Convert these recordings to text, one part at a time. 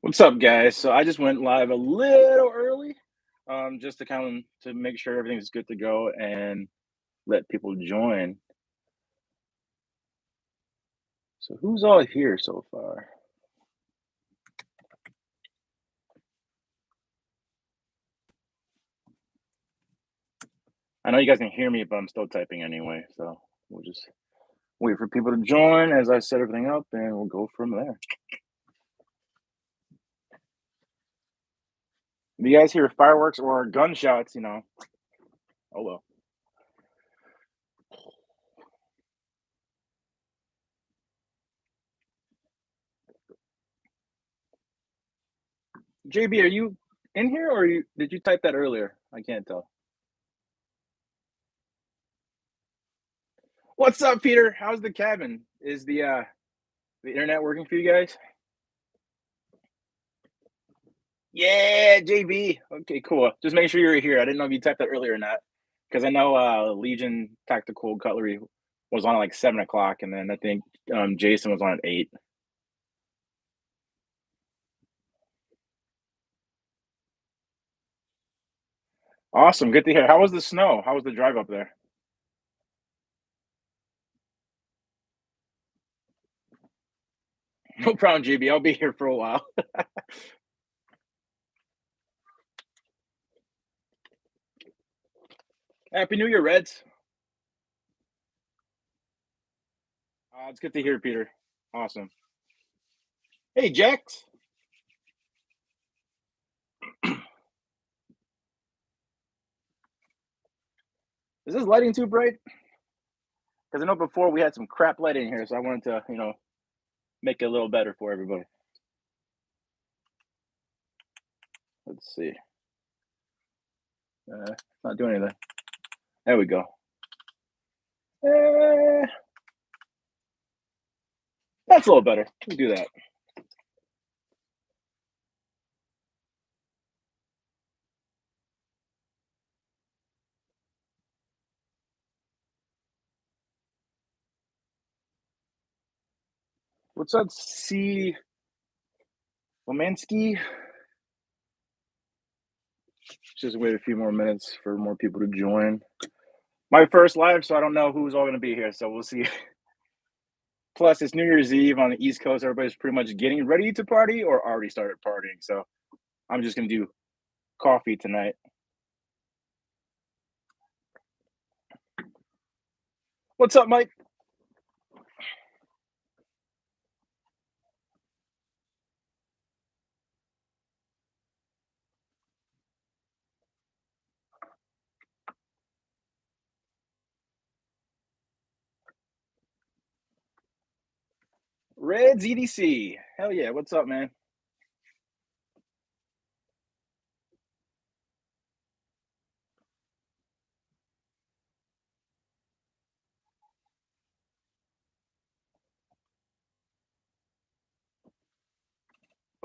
What's up, guys? So I just went live a little early, just to kind of to make sure everything's good to go and let people join. So who's all here so far? I know you guys can hear me, but I'm still typing anyway. So we'll just wait for people to join as I set everything up, and we'll go from there. If you guys hear fireworks or gunshots, oh well. JB, are you in here, or did you type that earlier? I can't tell. What's up, Peter? How's the cabin? Is the internet working for you guys? Yeah, JB. Okay, cool. Just make sure you're here. I didn't know if you typed that earlier or not, because I know Legion Tactical Cutlery was on at like 7 o'clock, and then I think Jason was on at 8. Awesome, good to hear. How was the snow? How was the drive up there? No problem, JB. I'll be here for a while. Happy New Year, Reds. It's good to hear, Peter. Awesome. Hey, Jax. Is this lighting too bright? Because I know before we had some crap lighting here, so I wanted to, make it a little better for everybody. Let's see. Not doing anything. There we go. That's a little better. We do that. What's up, C. Womansky? Just wait a few more minutes for more people to join. My first live, so I don't know who's all going to be here, so we'll see. Plus, it's New Year's Eve on the East Coast. Everybody's pretty much getting ready to party or already started partying. So I'm just going to do coffee tonight. What's up, Mike? Reds EDC. Hell yeah. What's up, man?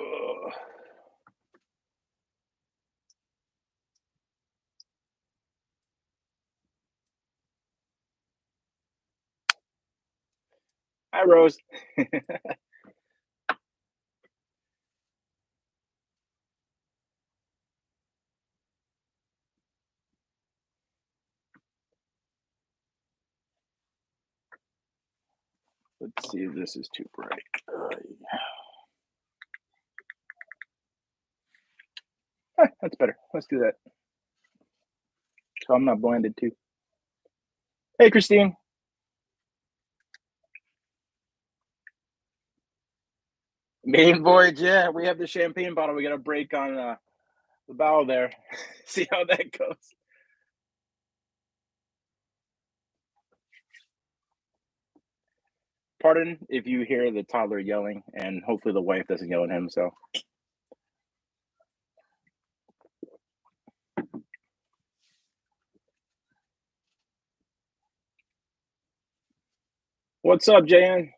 Ugh. Hi, Rose. Let's see if this is too bright. That's better. Let's do that. So I'm not blinded too. Hey, Christine. Main voyage, yeah. We have the champagne bottle. We got to break on the bow there. See how that goes. Pardon if you hear the toddler yelling, and hopefully the wife doesn't yell at him. So, what's up, Jan?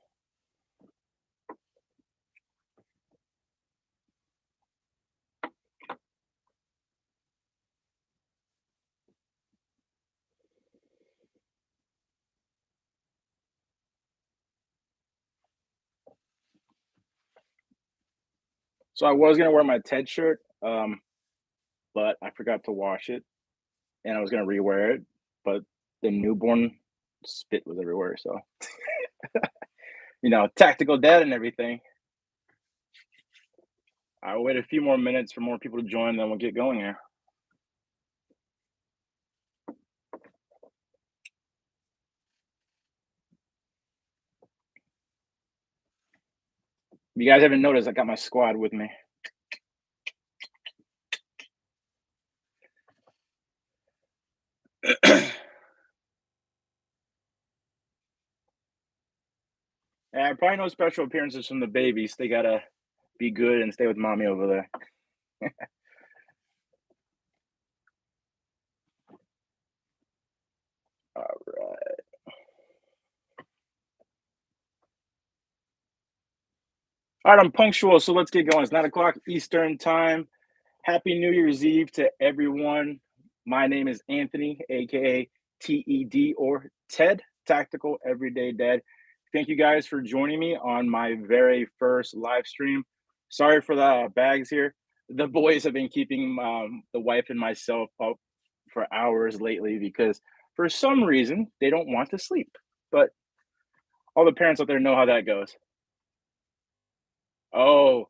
So I was gonna wear my T.E.D shirt, but I forgot to wash it, and I was gonna rewear it, but the newborn spit was everywhere. So tactical dad and everything. I'll wait a few more minutes for more people to join, then we'll get going here. If you guys haven't noticed, I got my squad with me. And probably no special appearances from the babies. They gotta be good and stay with mommy over there. All right. All right, I'm punctual, so let's get going. It's 9 o'clock Eastern time. Happy New Year's Eve to everyone. My name is Anthony, aka T.E.D or T.E.D, Tactical Everyday Dad. Thank you guys for joining me on my very first live stream. Sorry for the bags here. The boys have been keeping the wife and myself up for hours lately because for some reason they don't want to sleep. But all the parents out there know how that goes. Oh,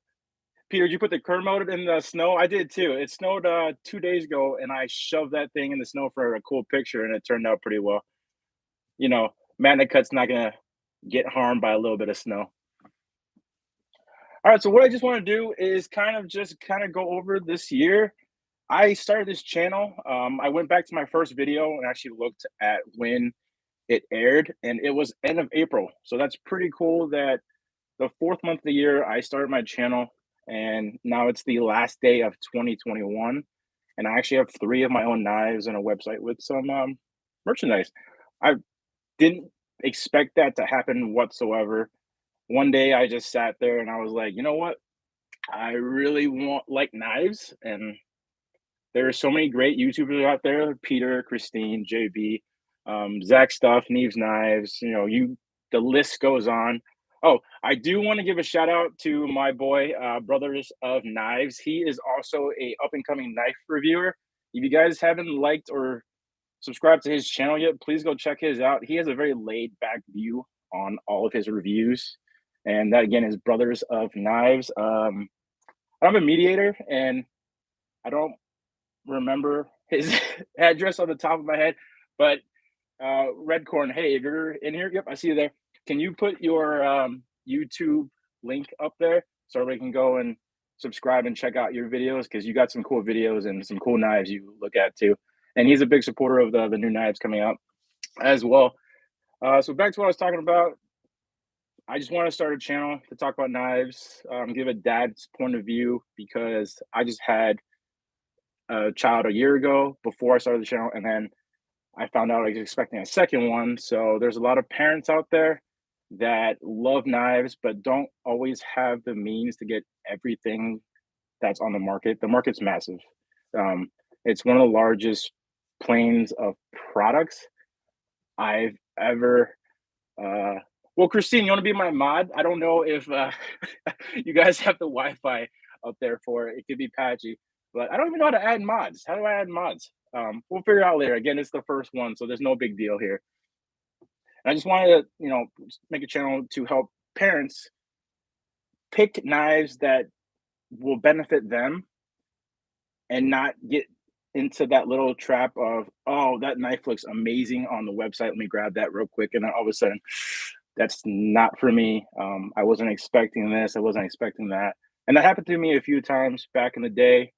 Peter, did you put the curb mode in the snow? I did too. It snowed 2 days ago, and I shoved that thing in the snow for a cool picture, and it turned out pretty well. You know, Cut's not gonna get harmed by a little bit of snow. All right, so what I just want to do is kind of go over this year. I started this channel. I went back to my first video and actually looked at when it aired, and it was end of April. So that's pretty cool that the fourth month of the year I started my channel, and now it's the last day of 2021, and I actually have three of my own knives and a website with some merchandise. I didn't expect that to happen whatsoever. One day I just sat there and I was like, you know what? I really want like knives, and there are so many great YouTubers out there: Peter, Christine, JB, Zach Stuff, Neves Knives. The list goes on. Oh, I do want to give a shout out to my boy, Brothers of Knives. He is also a up and coming knife reviewer. If you guys haven't liked or subscribed to his channel yet, please go check his out. He has a very laid back view on all of his reviews, and that again is Brothers of Knives. I'm a mediator, and I don't remember his address on the top of my head, but Redcorn, hey, if you're in here, yep, I see you there. Can you put your YouTube link up there so everybody can go and subscribe and check out your videos? Because you got some cool videos and some cool knives you look at too. And he's a big supporter of the new knives coming out as well. So back to what I was talking about. I just want to start a channel to talk about knives, give a dad's point of view, because I just had a child a year ago before I started the channel, and then I found out I was expecting a second one. So there's a lot of parents out there that love knives but don't always have the means to get everything that's on the market. The market's massive. Um, it's one of the largest planes of products I've ever. Well, Christine, you want to be my mod? I don't know if you guys have the Wi-Fi up there for it. It could be patchy, but I don't even know how to add mods. How do I add mods? We'll figure it out later. Again, it's the first one, so there's no big deal here. And I just wanted to, make a channel to help parents pick knives that will benefit them and not get into that little trap of, oh, that knife looks amazing on the website. Let me grab that real quick. And then all of a sudden, that's not for me. I wasn't expecting this. I wasn't expecting that. And that happened to me a few times back in the day.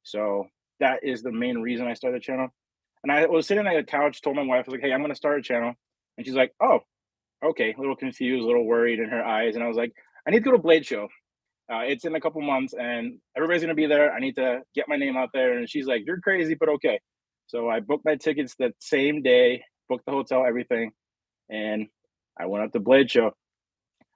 So that is the main reason I started the channel. And I was sitting on the couch, told my wife, I was like, hey, I'm going to start a channel. And she's like, oh, okay. A little confused, a little worried in her eyes. And I was like, I need to go to Blade Show. It's in a couple months and everybody's going to be there. I need to get my name out there. And she's like, you're crazy, but okay. So I booked my tickets that same day, booked the hotel, everything. And I went up to Blade Show.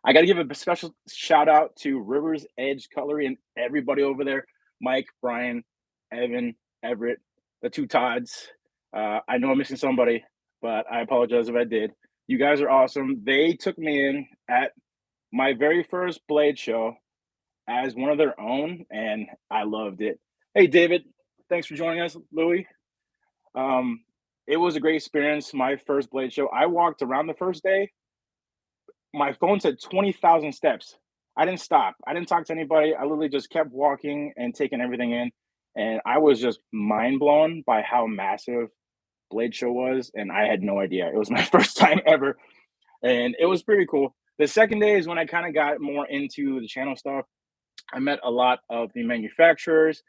I got to give a special shout out to River's Edge Cutlery and everybody over there: Mike, Brian, Evan, Everett, the two Todds. I know I'm missing somebody, but I apologize if I did. You guys are awesome. They took me in at my very first Blade Show as one of their own, and I loved it. Hey, David, thanks for joining us, Louis. Um, it was a great experience. My first blade show. I walked around the first day. My phone said 20,000 steps. I didn't stop. I didn't talk to anybody. I literally just kept walking and taking everything in. And I was just mind blown by how massive Blade Show was. And I had no idea. It was my first time ever. And it was pretty cool. The second day is when I kind of got more into the channel stuff. I met a lot of the manufacturers.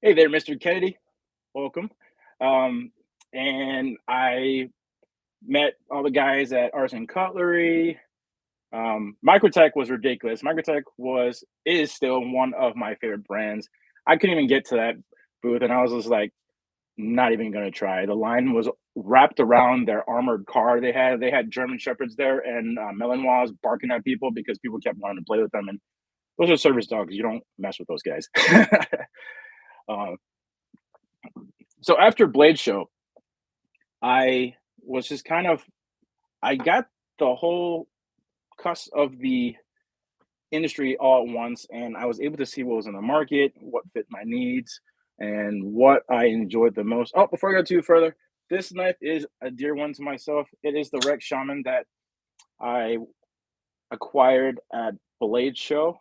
Hey there, Mr. Kennedy. Welcome. Um, and I met all the guys at Arts and Cutlery. Microtech was ridiculous. Microtech is still one of my favorite brands. I couldn't even get to that booth, and I was just like, not even gonna try. The line was wrapped around their armored car. They had German shepherds there and Malinois barking at people because people kept wanting to play with them. And those are service dogs. You don't mess with those guys. uh, so after Blade Show, I was just kind of I got the whole cusp of the industry all at once, and I was able to see what was in the market, what fit my needs, and what I enjoyed the most. Oh, before I go too further, this knife is a dear one to myself. It is the Rex Shaman that I acquired at Blade Show.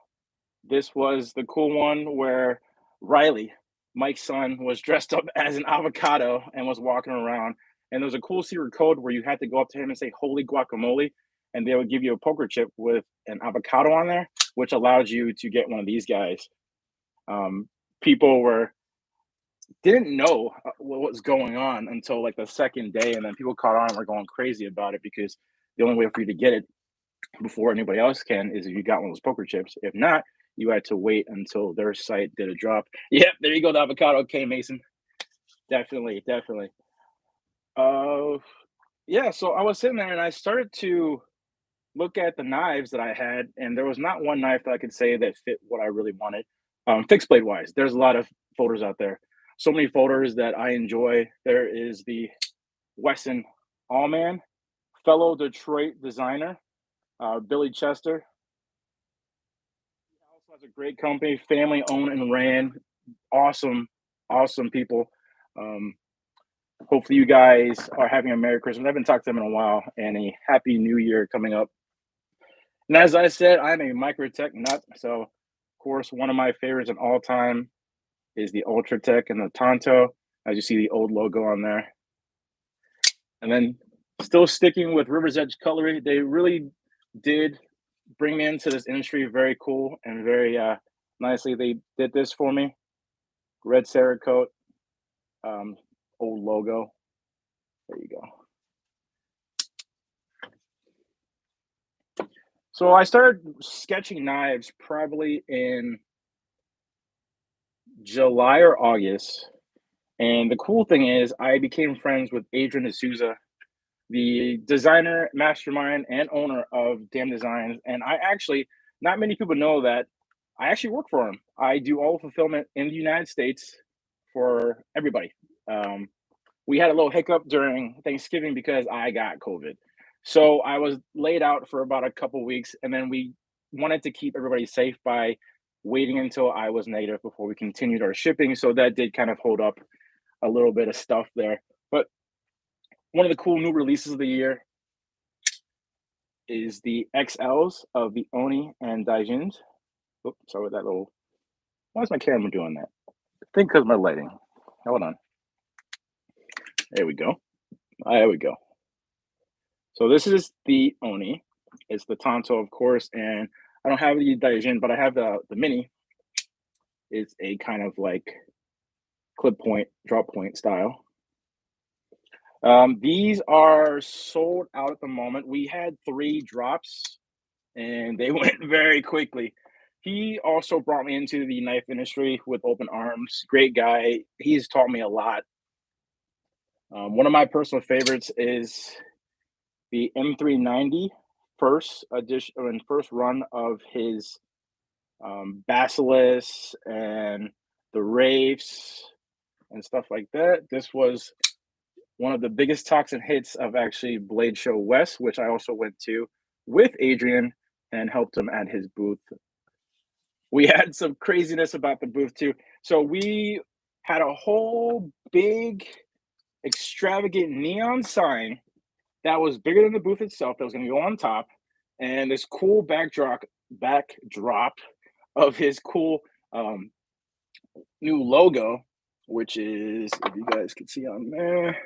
This was the cool one where Riley, Mike's son, was dressed up as an avocado and was walking around. And there was a cool secret code where you had to go up to him and say, "Holy guacamole," and they would give you a poker chip with an avocado on there, which allowed you to get one of these guys. Um, People didn't know what was going on until like the second day, and then people caught on and were going crazy about it because the only way for you to get it before anybody else can is if you got one of those poker chips. If not, you had to wait until their site did a drop. Yep, there you go, the avocado. Okay, Mason. Definitely, definitely. Uh yeah, so I was sitting there and I started to look at the knives that I had, and there was not one knife that I could say that fit what I really wanted. Fixed blade wise, there's a lot of folders out there. So many folders that I enjoy. There is the Wesson Allman, fellow Detroit designer, Billy Chester. He also has a great company, family owned and ran. Awesome, awesome people. Um, Hopefully, you guys are having a Merry Christmas. I haven't talked to them in a while, and a Happy New Year coming up. And as I said, I'm a Microtech nut. So, of course, one of my favorites in all time is the Ultratech and the Tonto. As you see the old logo on there. And then still sticking with River's Edge Cutlery, they really did bring me into this industry very cool and very nicely. They did this for me. Red Cerakote, old logo. There you go. So I started sketching knives probably in July or August. And the cool thing is I became friends with Adrian D'Souza, the designer, mastermind, and owner of Damn Designs. And I actually, not many people know that I actually work for him. I do all fulfillment in the United States for everybody. Um, we had a little hiccup during Thanksgiving because I got COVID. So I was laid out for about a couple weeks, and then we wanted to keep everybody safe by waiting until I was negative before we continued our shipping. So that did kind of hold up a little bit of stuff there. But one of the cool new releases of the year is the XLs of the Oni and Daijins. Oops, sorry with that little. Why is my camera doing that? I think because my lighting. Hold on. There we go. There we go. So this is the Oni. It's the Tonto, of course, and I don't have the Daijin, but I have the mini. It's a kind of like clip point, drop point style. These are sold out at the moment. We had 3 drops, and they went very quickly. He also brought me into the knife industry with open arms. Great guy. He's taught me a lot. One of my personal favorites is the M390 first edition and first run of his Basilisk and the Wraiths and stuff like that. This was one of the biggest toxin hits of actually Blade Show West, which I also went to with Adrian and helped him at his booth. We had some craziness about the booth too. So we had a whole big extravagant neon sign that was bigger than the booth itself that was going to go on top, and this cool backdrop of his cool um, new logo, which is, if you guys can see on there,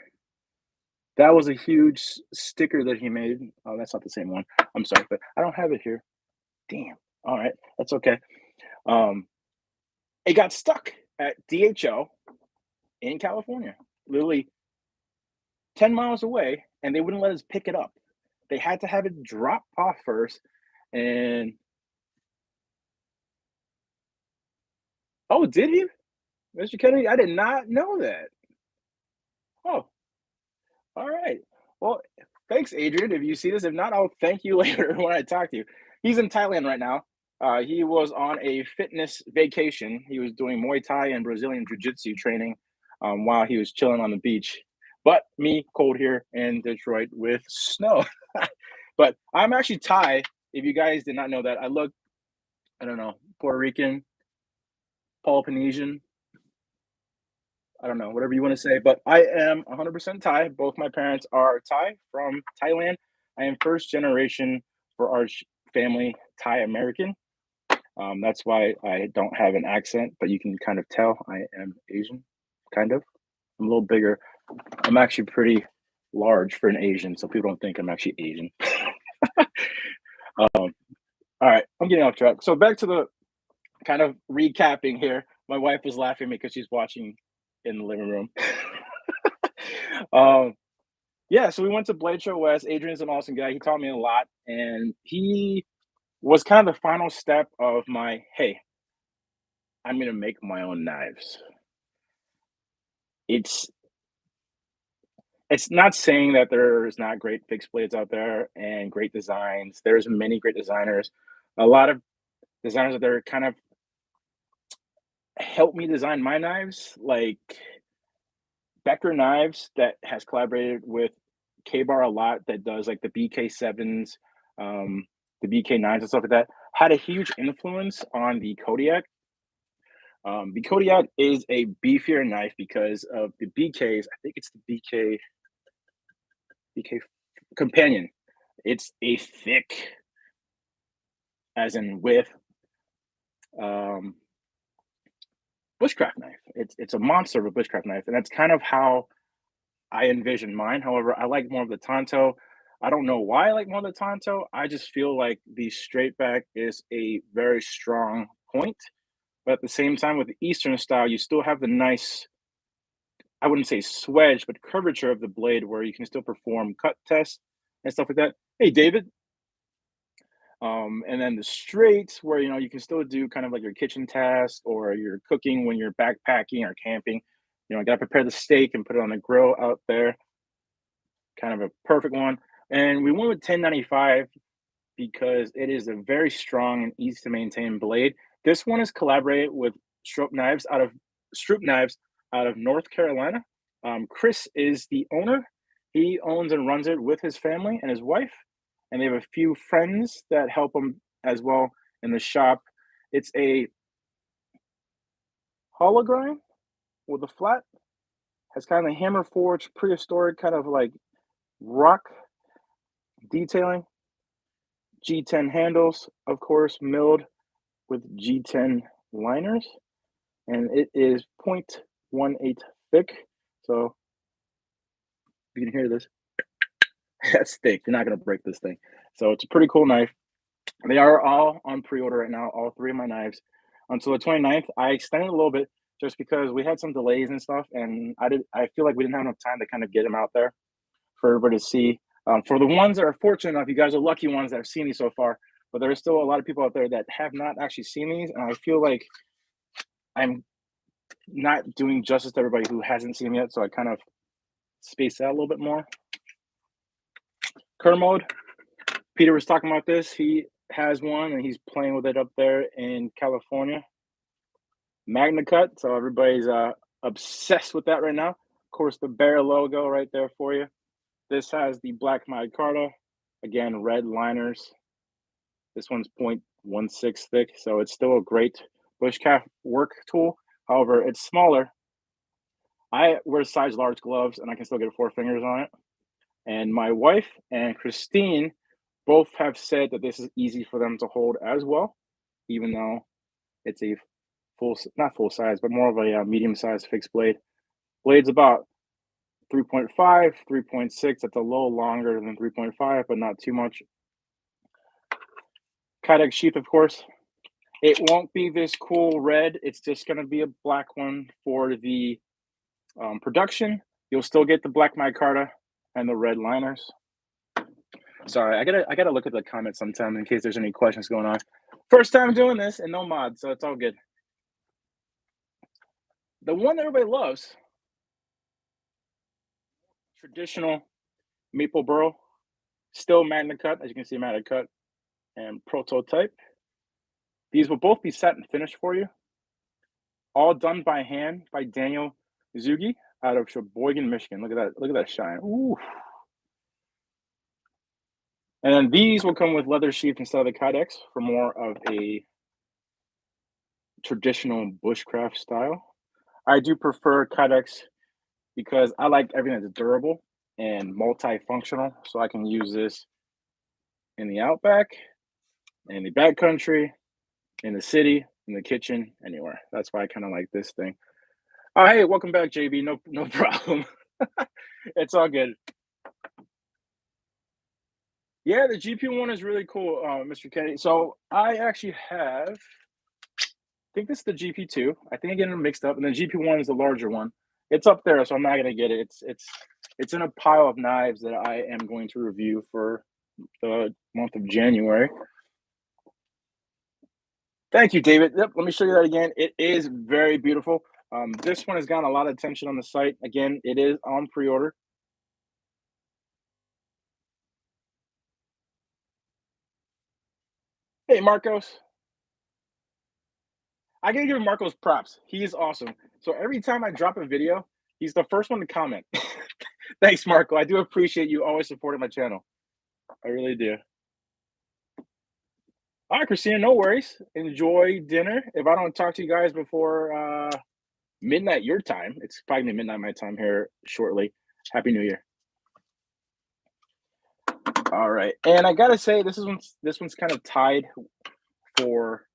that was a huge sticker that he made. Oh, that's not the same one. I'm sorry, but I don't have it here. Damn. All right, that's okay. Um, it got stuck at DHL in California, literally 10 miles away, and they wouldn't let us pick it up. They had to have it drop off first. And oh, did he? Mr. Kennedy? I did not know that. Oh, all right. Well, thanks, Adrian. If you see this, if not, I'll thank you later when I talk to you. He's in Thailand right now. He was on a fitness vacation. He was doing Muay Thai and Brazilian Jiu Jitsu training while he was chilling on the beach. But me, cold here in Detroit with snow. But I'm actually Thai. If you guys did not know that, I look, I don't know, Puerto Rican, Polynesian, I don't know, whatever you want to say, but I am 100% Thai. Both my parents are Thai from Thailand. I am first generation for our family Thai American. That's why I don't have an accent, but you can kind of tell I am Asian, kind of. I'm a little bigger. I'm actually pretty large for an Asian, so people don't think I'm actually Asian. um, all right, I'm getting off track. So back to the kind of recapping here. My wife was laughing because she's watching in the living room. um, yeah, so we went to Blade Show West. Adrian's an awesome guy. He taught me a lot, and he was kind of the final step of my hey, I'm gonna make my own knives. It's it's not saying that there's not great fixed blades out there and great designs. There's many great designers. A lot of designers that are kind of help me design my knives, like Becker Knives that has collaborated with K-Bar a lot, that does like the BK7s, the BK9s and stuff like that, had a huge influence on the Kodiak. The Kodiak is a beefier knife because of the BKs. I think it's the BK Companion. It's a thick, as in with um, bushcraft knife. It's a monster of a bushcraft knife, and that's kind of how I envision mine. However, I like more of the Tonto. I don't know why I like more of the Tonto. I just feel like the straight back is a very strong point. But at the same time, with the Eastern style, you still have the nice, I wouldn't say swedge, but curvature of the blade where you can still perform cut tests and stuff like that. Hey, David. And then the straights where you can still do kind of like your kitchen tasks or you're cooking when you're backpacking or camping. I gotta prepare the steak and put it on the grill out there, kind of a perfect one. And we went with 1095 because it is a very strong and easy to maintain blade. This one is collaborated with Stroop Knives out of North Carolina. Chris is the owner. He owns and runs it with his family and his wife, and they have a few friends that help him as well in the shop. It's a hologram with a flat, has kind of hammer forged prehistoric kind of like rock detailing. G10 handles, of course, milled with G10 liners, and it is 0.18 thick. So you can hear this. That's thick. You're not gonna break this thing. So it's a pretty cool knife. They are all on pre-order right now, all three of my knives. Until the 29th. I extended a little bit just because we had some delays and stuff, and I feel like we didn't have enough time to kind of get them out there for everybody to see. For the ones that are fortunate enough, you guys are lucky ones that have seen these so far, but there are still a lot of people out there that have not actually seen these, and I feel like I'm not doing justice to everybody who hasn't seen them yet, so I kind of space out a little bit more. Kermode, Peter was talking about this. He has one, and he's playing with it up there in California. Magna Cut, so everybody's obsessed with that right now. Of course, the Bear logo right there for you. This has the black micarta, again, red liners. This one's 1/6 thick, so it's still a great bushcraft work tool. However, it's smaller. I wear size large gloves, and I can still get 4 fingers on it. And my wife and Christine both have said that this is easy for them to hold as well, even though it's a not full size, but more of a medium sized fixed blade. Blade's about 3.5, 3.6. That's a little longer than 3.5, but not too much. Kydex sheath, of course. It won't be this cool red. It's just going to be a black one for the production. You'll still get the black micarta and the red liners. Sorry, I gotta look at the comments sometime in case there's any questions going on. First time doing this and no mods, so it's all good. The one that everybody loves, traditional maple burl, still magna cut, as you can see, magna cut and prototype. These will both be set and finished for you. All done by hand by Daniel Zugi out of Sheboygan, Michigan. Look at that! Look at that shine. Ooh. And then these will come with leather sheath instead of the Kydex for more of a traditional bushcraft style. I do prefer Kydex because I like everything that's durable and multifunctional. So I can use this in the outback, in the backcountry, in the city, in the kitchen, anywhere. That's why I kind of like this thing. Oh, hey, welcome back, JB. No problem. It's all good. Yeah, the GP one is really cool, Mr. Kennedy. So I actually have, I think this is the GP2. I think I get them mixed up, and the GP1 is the larger one. It's up there, so I'm not gonna get it. It's in a pile of knives that I am going to review for the month of January. Thank you, David. Yep, let me show you that again. It is very beautiful. This one has gotten a lot of attention on the site. Again, it is on pre-order. Hey, Marcos. I gotta give Marcos props. He is awesome. So every time I drop a video, he's the first one to comment. Thanks, Marco. I do appreciate you always supporting my channel. I really do. All right, Christina, no worries. Enjoy dinner. If I don't talk to you guys before midnight your time, it's probably midnight my time here shortly. Happy New Year. All right, and I gotta say this one's kind of tied for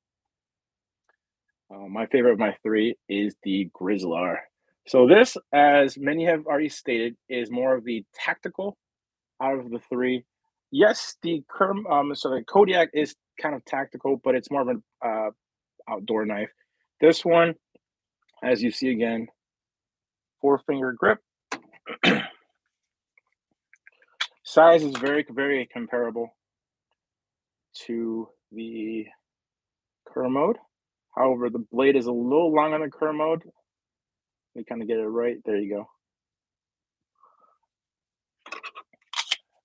my favorite of my three is the Grizzlar. So this, as many have already stated, is more of the tactical out of the three. Yes, so the Kodiak is kind of tactical, but it's more of an outdoor knife. This one, as you see again, 4-finger grip. Size is very, very comparable to the Kermode. However, the blade is a little long on the Kermode. Let me kind of get it right. There you go.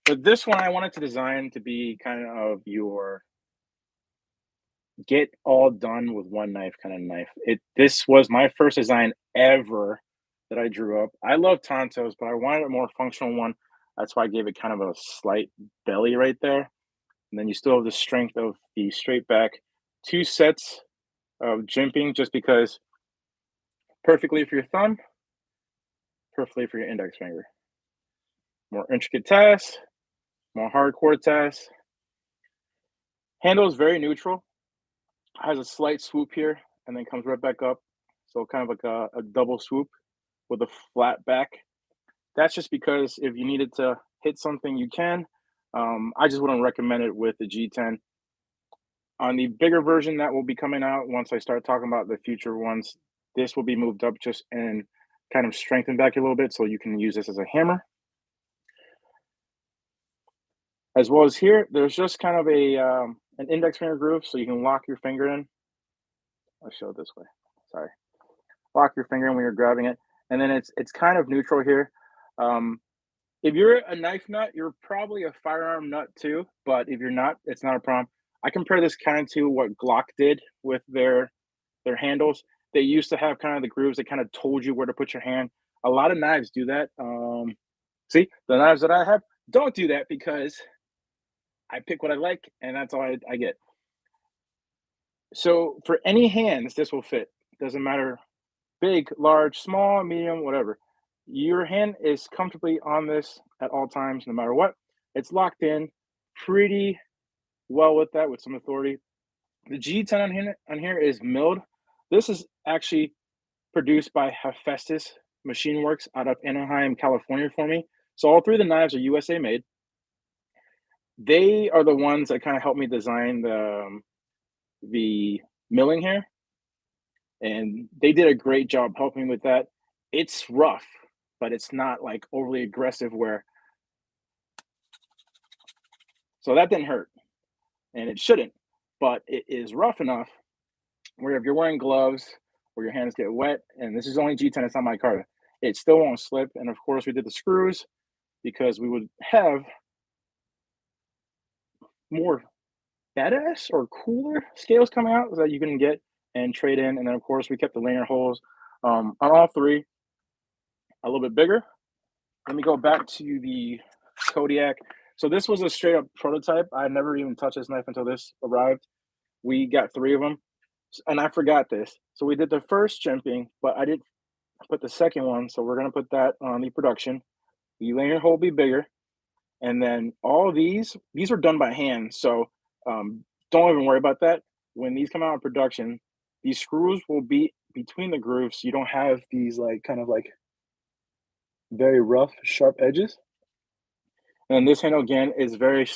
But this one, I wanted to design to be kind of your get all done with one knife kind of knife. This was my first design ever that I drew up. I love Tontos, but I wanted a more functional one. That's why I gave it kind of a slight belly right there. And then you still have the strength of the straight back. 2 sets of jimping just because perfectly for your thumb, perfectly for your index finger. More intricate tasks, more hardcore tasks. Handle is very neutral. Has a slight swoop here and then comes right back up. So kind of like a double swoop with a flat back. That's just because if you needed to hit something, you can. I just wouldn't recommend it with the G10. On the bigger version that will be coming out once I start talking about the future ones, this will be moved up just and kind of strengthened back a little bit so you can use this as a hammer. As well as here, there's just kind of an index finger groove so you can lock your finger in. I'll show it this way. Sorry. Lock your finger in when you're grabbing it. And then it's kind of neutral here. If you're a knife nut, you're probably a firearm nut too. But if you're not, it's not a problem. I compare this kind of to what Glock did with their handles. They used to have kind of the grooves that kind of told you where to put your hand. A lot of knives do that. See, the knives that I have don't do that because I pick what I like, and that's all I get. So for any hands, this will fit. Doesn't matter big, large, small, medium, whatever. Your hand is comfortably on this at all times, no matter what. It's locked in pretty well with that, with some authority. The G10 on here is milled. This is actually produced by Hephaestus Machine Works out of Anaheim, California for me. So all three of the knives are USA made. They are the ones that kind of helped me design the milling here, and they did a great job helping with that. It's rough, but it's not like overly aggressive where so that didn't hurt, and it shouldn't, but it is rough enough where if you're wearing gloves or your hands get wet, and this is only G10, it's not my card, it still won't slip. And of course, we did the screws because we would have more badass or cooler scales coming out that you can get and trade in. And then, of course, we kept the linear holes on all three a little bit bigger. Let me go back to the Kodiak. So this was a straight up prototype. I never even touched this knife until this arrived. We got three of them, and I forgot this. So we did the first jimping, but I didn't put the second one. So we're gonna put that on the production. The linear hole will be bigger, and then all these are done by hand. So don't even worry about that. When these come out in production, these screws will be between the grooves. So you don't have these like kind of like very rough, sharp edges. And this handle again is very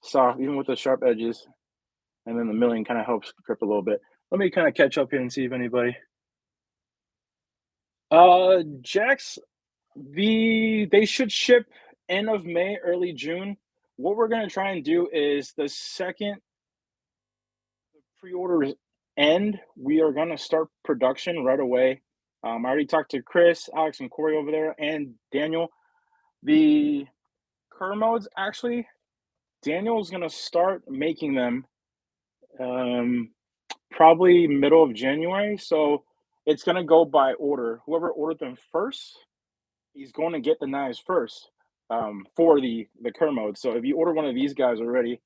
soft, even with the sharp edges. And then the milling kind of helps grip a little bit. Let me kind of catch up here and see if anybody. Jacks, they should ship end of May, early June. What we're gonna try and do is the second the pre-orders end, we are gonna start production right away. I already talked to Chris, Alex, and Corey over there, and Daniel. The Kerr modes, actually, Daniel's gonna start making them probably middle of January. So it's gonna go by order. Whoever ordered them first, he's going to get the knives first for the Kerr mode. So if you order one of these guys already,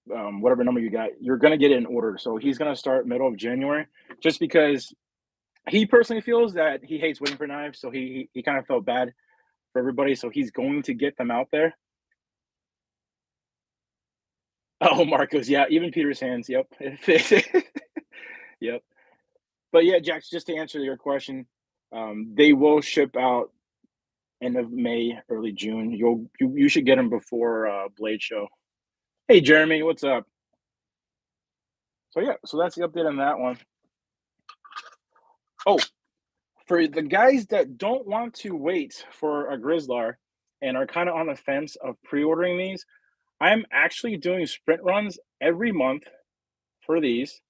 whatever number you got, you're gonna get it in order. So he's gonna start middle of January, just because he personally feels that he hates waiting for knives. So he kind of felt bad for everybody. So he's going to get them out there. Oh, Marcos, yeah, even Peter's hands. Yep, yep. But yeah, Jax, just to answer your question, they will ship out end of May, early June. You should get them before Blade Show. Hey, Jeremy, what's up? So yeah, so that's the update on that one. Oh, for the guys that don't want to wait for a Grizzlar and are kind of on the fence of pre-ordering these, I'm actually doing sprint runs every month for these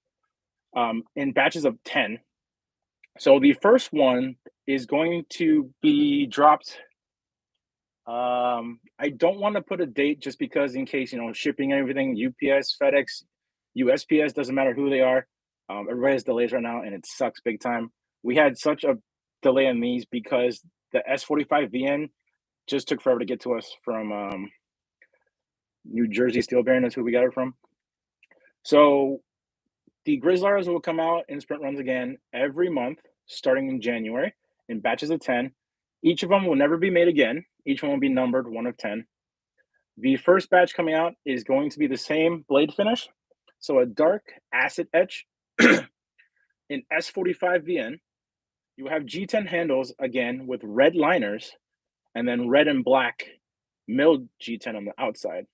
in batches of 10. So the first one is going to be dropped. I don't want to put a date just because in case, shipping and everything, UPS, FedEx, USPS, doesn't matter who they are. Everybody has delays right now and it sucks big time. We had such a delay on these because the S45 VN just took forever to get to us from New Jersey Steel Bearing. That's who we got it from. So the Grizzlars will come out in sprint runs again every month, starting in January, in batches of 10. Each of them will never be made again. Each one will be numbered 1 of 10. The first batch coming out is going to be the same blade finish. So a dark acid etch in S45 VN. You have G10 handles again with red liners, and then red and black milled G10 on the outside.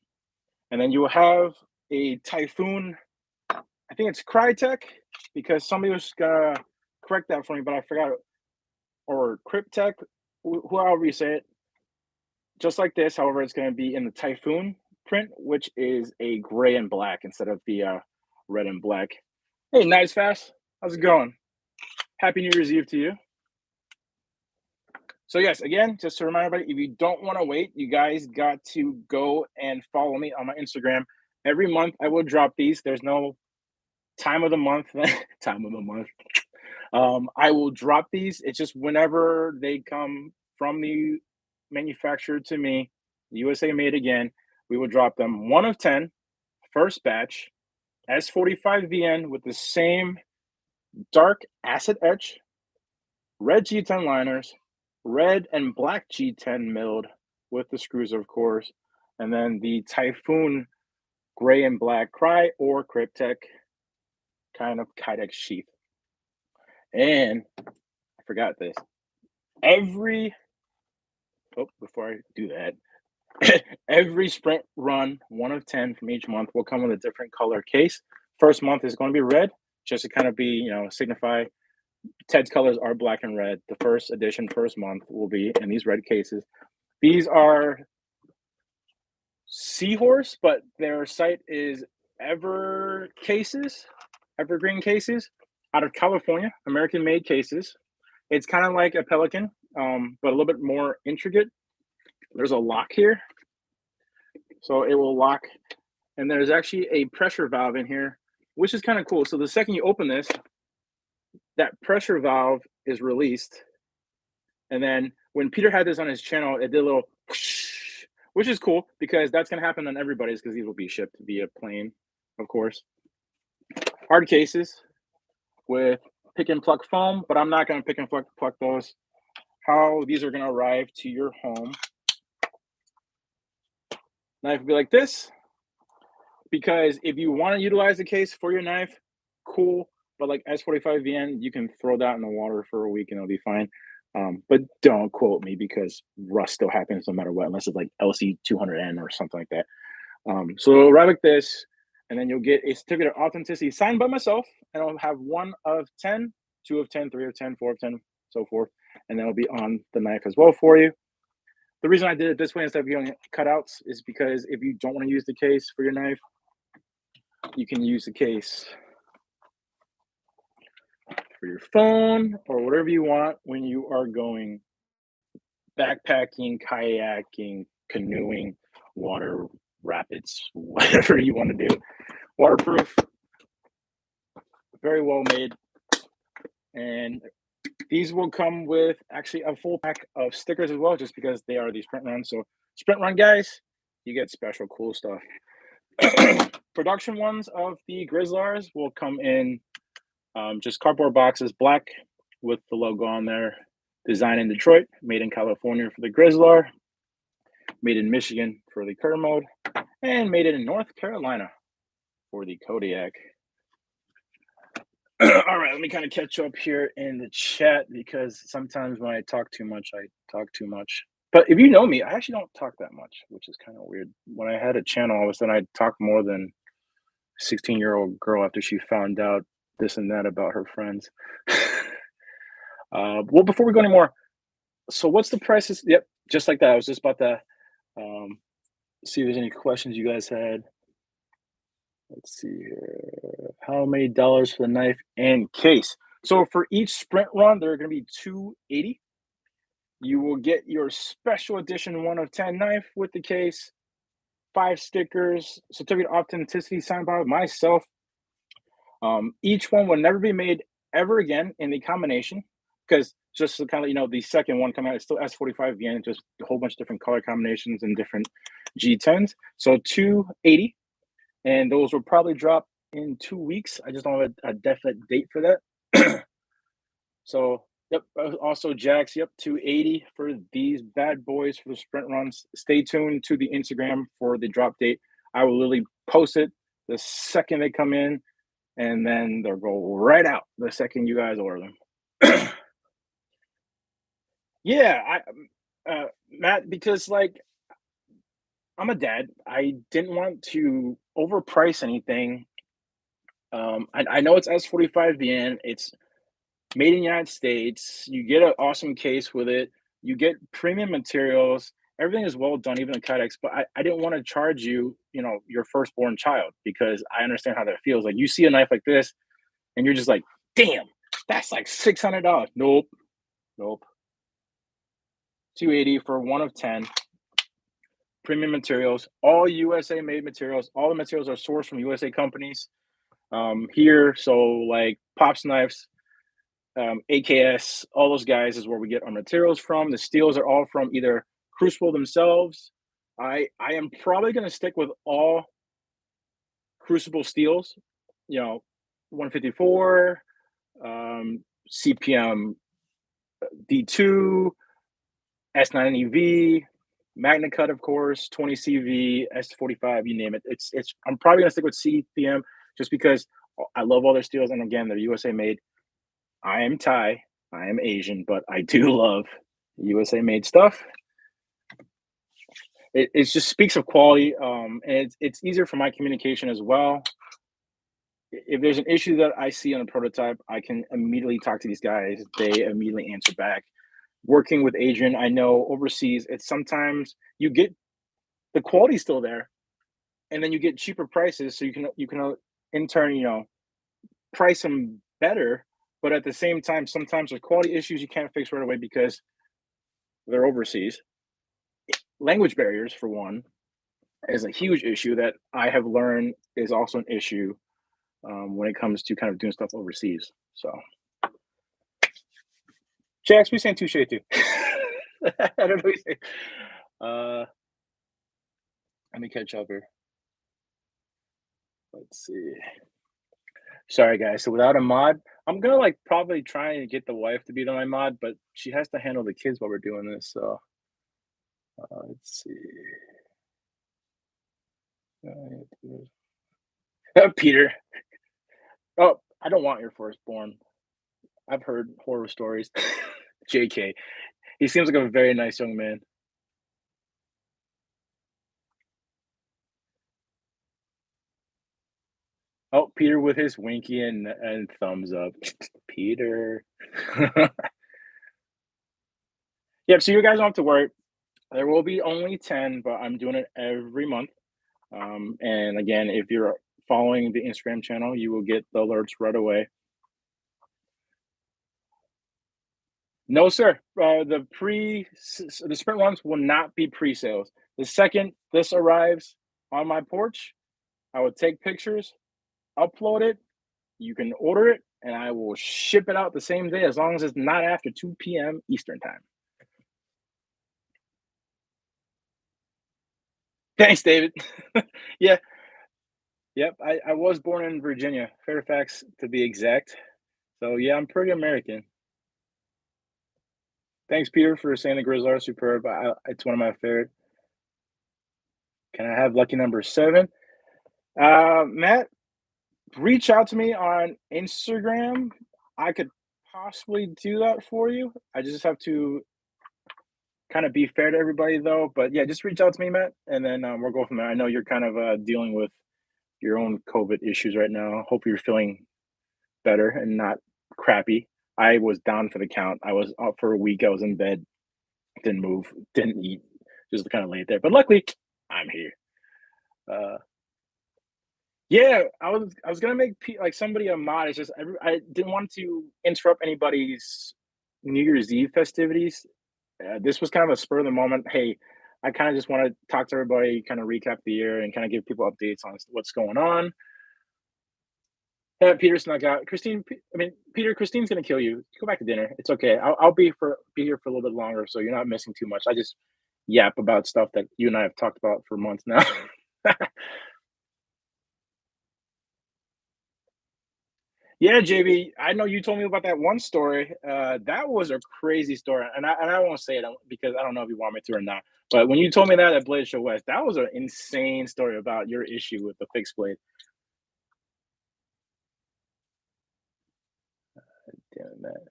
And then you will have a Typhoon, I think it's Crytek, because somebody was gonna correct that for me, but I forgot, or Cryptek, however you say it. Just like this, however, it's gonna be in the Typhoon print, which is a gray and black instead of the red and black. Hey, Nice Fast, how's it going? Happy New Year's Eve to you. So yes, again, just to remind everybody, if you don't want to wait, you guys got to go and follow me on my Instagram. Every month I will drop these. There's no time of the month. Time of the month. I will drop these. It's just whenever they come from the manufacturer to me, USA made again, we will drop them 1 of 10, first batch. S45VN with the same dark acid etch, red G10 liners, red and black G10 milled with the screws, of course, and then the Typhoon gray and black Cry or Cryptek kind of Kydex sheath. And I forgot this. Before I do that, every sprint run, 1 of 10 from each month, will come with a different color case. First month is going to be red, just to kind of be, signify T.E.D's colors are black and red. The first edition, first month, will be in these red cases. These are Seahorse, but their site is Evergreen cases, out of California, American-made cases. It's kind of like a Pelican, but a little bit more intricate. There's a lock here, so it will lock, and there's actually a pressure valve in here, which is kind of cool. So the second you open this, that pressure valve is released, and then when Peter had this on his channel, it did a little whoosh, which is cool because that's going to happen on everybody's because these will be shipped via plane, of course. Hard cases with pick and pluck foam, but I'm not going to pick and pluck those. How these are going to arrive to your home. Knife will be like this, because if you want to utilize the case for your knife, cool. But like S45VN, you can throw that in the water for a week and it'll be fine. But don't quote me because rust still happens no matter what, unless it's like LC200N or something like that. So it'll arrive like this, and then you'll get a certificate of authenticity signed by myself, and I'll have 1 of 10, 2 of 10, 3 of 10, 4 of 10, so forth. And then it'll be on the knife as well for you. The reason I did it this way instead of using cutouts is because if you don't want to use the case for your knife, you can use the case for your phone or whatever you want when you are going backpacking, kayaking, canoeing, water rapids, whatever you want to do. Waterproof, very well made. And these will come with actually a full pack of stickers as well, just because they are the sprint runs. So sprint run guys, you get special cool stuff. Production ones of the Grizzlars will come in just cardboard boxes, black with the logo on there. Designed in Detroit, made in California for the Grizzlar, made in Michigan for the Kermode, and made it in North Carolina for the Kodiak. All right, let me kind of catch up here in the chat because sometimes when I talk too much, I talk too much. But if you know me, I actually don't talk that much, which is kind of weird. When I had a channel, all of a sudden I'd talk more than 16-year-old girl after she found out this and that about her friends. Well, before we go anymore, so what's the prices? Yep, just like that. I was just about to see if there's any questions you guys had. Let's see here. How many dollars for the knife and case? So for each sprint run, there are going to be $280. You will get your special edition 1 of 10 knife with the case, 5 stickers, certificate of authenticity signed by myself. Each one will never be made ever again in the combination, because just to kind of, the second one coming out is still S45VN, just a whole bunch of different color combinations and different G10s. So $280. And those will probably drop in 2 weeks. I just don't have a definite date for that. So, yep. Also, Jax, yep, $280 for these bad boys for the sprint runs. Stay tuned to the Instagram for the drop date. I will literally post it the second they come in, and then they'll go right out the second you guys order them. Yeah, Matt, because I'm a dad. I didn't want to overprice anything. I know it's S45VN. It's made in the United States. You get an awesome case with it. You get premium materials. Everything is well done, even the Kydex. But I didn't want to charge you, your firstborn child, because I understand how that feels. Like, you see a knife like this, and you're just like, damn, that's like $600. Nope. $280 for 1 of 10. Premium materials, all USA made materials. All the materials are sourced from USA companies here. So like Pops Knives, AKS, all those guys is where we get our materials from. The steels are all from either Crucible themselves. I am probably going to stick with all Crucible steels 154, CPM D2, S90V, Magna Cut, of course, 20CV, S45, you name it. It's. I'm probably gonna stick with CPM just because I love all their steels, and again, they're USA made. I am Thai, I am Asian, but I do love USA made stuff. It just speaks of quality, and it's easier for my communication as well. If there's an issue that I see on a prototype, I can immediately talk to these guys. They immediately answer back. Working with Adrian, I know overseas, it's sometimes you get the quality's still there, and then you get cheaper prices, so you can in turn price them better. But at the same time, sometimes there's quality issues you can't fix right away because they're overseas. Language barriers, for one, is a huge issue that I have learned is also an issue when it comes to kind of doing stuff overseas. So, Jax, we saying touche too. I don't know what you say. Uh, Let me catch up here. Let's see. Sorry, guys. So without a mod, I'm gonna like probably try and get the wife to be my mod, but she has to handle the kids while we're doing this. So let's see. Peter. Oh, I don't want your firstborn. I've heard horror stories. JK. He seems like a very nice young man. Oh, Peter with his winky and thumbs up. Peter. Yep, so you guys don't have to worry. There will be only 10, but I'm doing it every month. And again, if you're following the Instagram channel, you will get the alerts right away. No, sir. The sprint runs will not be pre-sales. The second this arrives on my porch, I will take pictures, upload it. You can order it, and I will ship it out the same day as long as it's not after 2 p.m. Eastern time. Thanks, David. Yeah, yep. I was born in Virginia, Fairfax to be exact. So yeah, I'm pretty American. Thanks, Peter, for saying the Grizz are superb. It's one of my favorite. Can I have lucky number 7? Matt, reach out to me on Instagram. I could possibly do that for you. I just have to kind of be fair to everybody, though. But yeah, just reach out to me, Matt, and then we'll go from there. I know you're kind of dealing with your own COVID issues right now. Hope you're feeling better and not crappy. I was down for the count. I was up for a week. I was in bed, didn't move, didn't eat, just kind of laid there. But luckily, I'm here. Uh, yeah, I was gonna make like somebody a mod. It's just I didn't want to interrupt anybody's New Year's Eve festivities. This was kind of a spur of the moment. Hey, I kind of just want to talk to everybody, kind of recap the year, and kind of give people updates on what's going on. Yeah, Peter snuck out. Peter, Christine's gonna kill you. Go back to dinner. It's okay. I'll be here for a little bit longer, so you're not missing too much. I just yap about stuff that you and I have talked about for months now. Yeah, JB, I know you told me about that one story. That was a crazy story, and I won't say it because I don't know if you want me to or not. But when you told me that at Blade Show West, that was an insane story about your issue with the fixed blade. Damn that.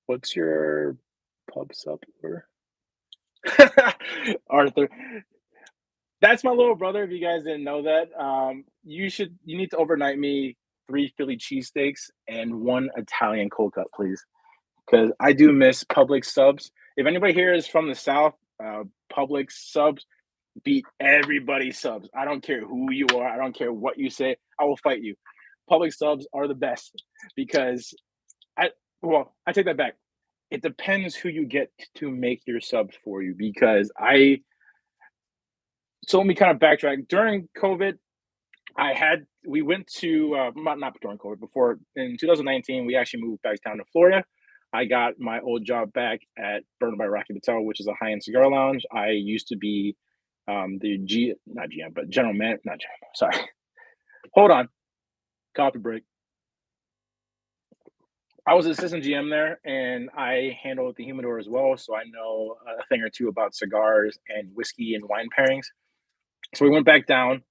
What's your pub sub order? Arthur. That's my little brother. If you guys didn't know that, you need to overnight me 3 Philly cheesesteaks and 1 Italian cold cut, please, because I do miss Public subs. If anybody here is from the South, Public subs beat everybody's subs. I don't care who you are. I don't care what you say. I will fight you. Public subs are the best because I take that back. It depends who you get to make your subs for you because let me kind of backtrack. During COVID, we went to not during COVID, before in 2019, we actually moved back down to Florida. I got my old job back at Burned by Rocky Patel, which is a high-end cigar lounge. I used to be the G not GM, but general man, not general, sorry. Hold on, coffee break. I was assistant GM there, and I handled the humidor as well, so I know a thing or two about cigars and whiskey and wine pairings. So we went back down,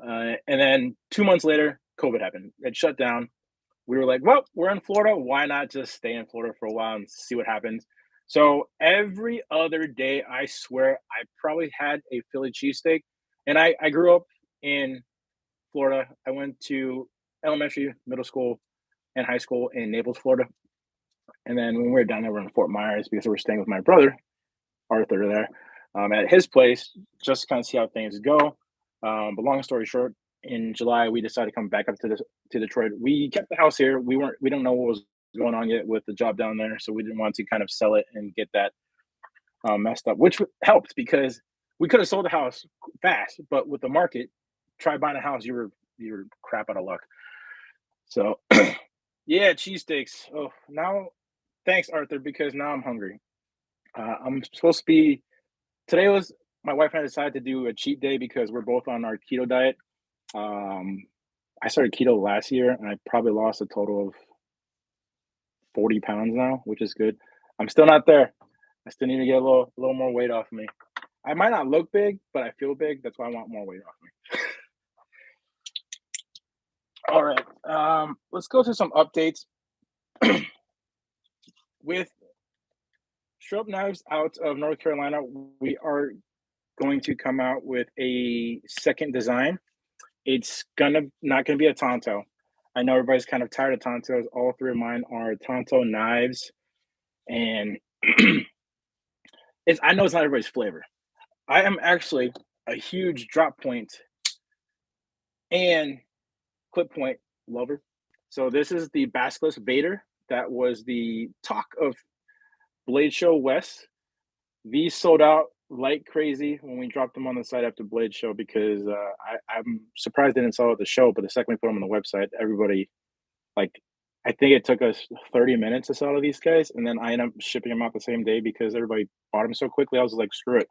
and then 2 months later, COVID happened. It shut down. We were like, well, we're in Florida. Why not just stay in Florida for a while and see what happens? So every other day, I swear, I probably had a Philly cheesesteak. And I grew up in Florida. I went to elementary, middle school, and high school in Naples, Florida. And then when we were down there, we were in Fort Myers because we were staying with my brother, Arthur, there at his place, just to kind of see how things go. But long story short, in July, we decided to come back up to Detroit. We kept the house here. We don't know what was going on yet with the job down there, so we didn't want to kind of sell it and get that messed up, which helped because we could have sold the house fast, but with the market, try buying a house, you were crap out of luck. So yeah, cheesesteaks. Oh, now thanks, Arthur, because now I'm hungry. I'm supposed to be today was my wife and I decided to do a cheat day because we're both on our keto diet. Um, I started keto last year and I probably lost a total of 40 pounds now, which is good. I'm still not there. I still need to get a little more weight off me. I might not look big, but I feel big. That's why I want more weight off me. All right. Let's go to some updates with Strobe Knives out of North Carolina. We are going to come out with a second design. It's not gonna be a Tonto. I know everybody's kind of tired of Tontos. All three of mine are Tonto knives, and I know it's not everybody's flavor. I am actually a huge drop point and clip point lover. So this is the Basilisk Vader. That was the talk of Blade Show West. These sold out like crazy when we dropped them on the site after Blade Show because I'm surprised they didn't sell at the show. But the second we put them on the website, everybody like I think it took us 30 minutes to sell to these guys, and then I ended up shipping them out the same day because everybody bought them so quickly. I was like, screw it,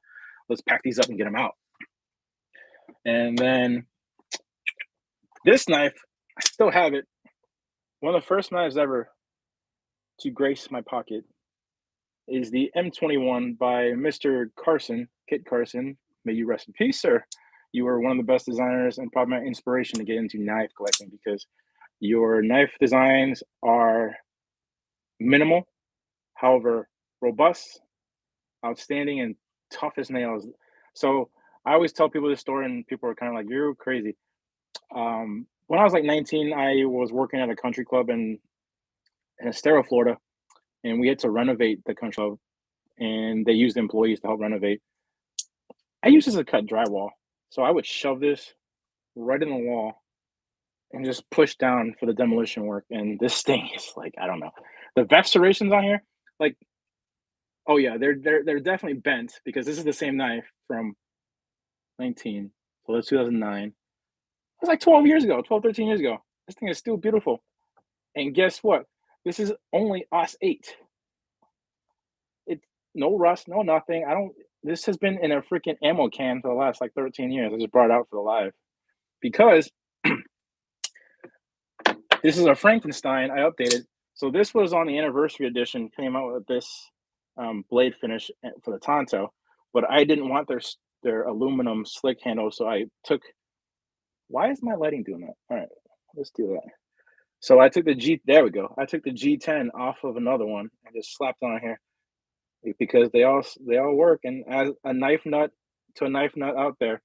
let's pack these up and get them out. And then this knife, I still have it. One of the first knives ever to grace my pocket is the M21 by Mr. Carson, Kit Carson. May you rest in peace, sir. You were one of the best designers and probably my inspiration to get into knife collecting because your knife designs are minimal, however, robust, outstanding, and tough as nails. So I always tell people this story, and people are kind of like, "You're crazy." When I was like 19, I was working at a country club in Estero, Florida, and we had to renovate the country club, and they used employees to help renovate. I used this to cut drywall, so I would shove this right in the wall and just push down for the demolition work. And this thing is like, I don't know, the vef serrations on here, like, oh yeah, they're definitely bent because this is the same knife from 19, so that's 2009. It was like 12 years ago, 12, 13 years ago. This thing is still beautiful. And guess what? This is only OS 8. It's no rust, no nothing. I don't. This has been in a freaking ammo can for the last like 13 years. I just brought it out for the live because this is a Frankenstein I updated. So this was on the anniversary edition. Came out with this blade finish for the Tonto, but I didn't want their aluminum slick handle, so I took. Why is my lighting doing that? All right, let's do that. So I took the G. There we go. I took the G10 off of another one and just slapped on here because they all work. And as a knife nut to a knife nut out there,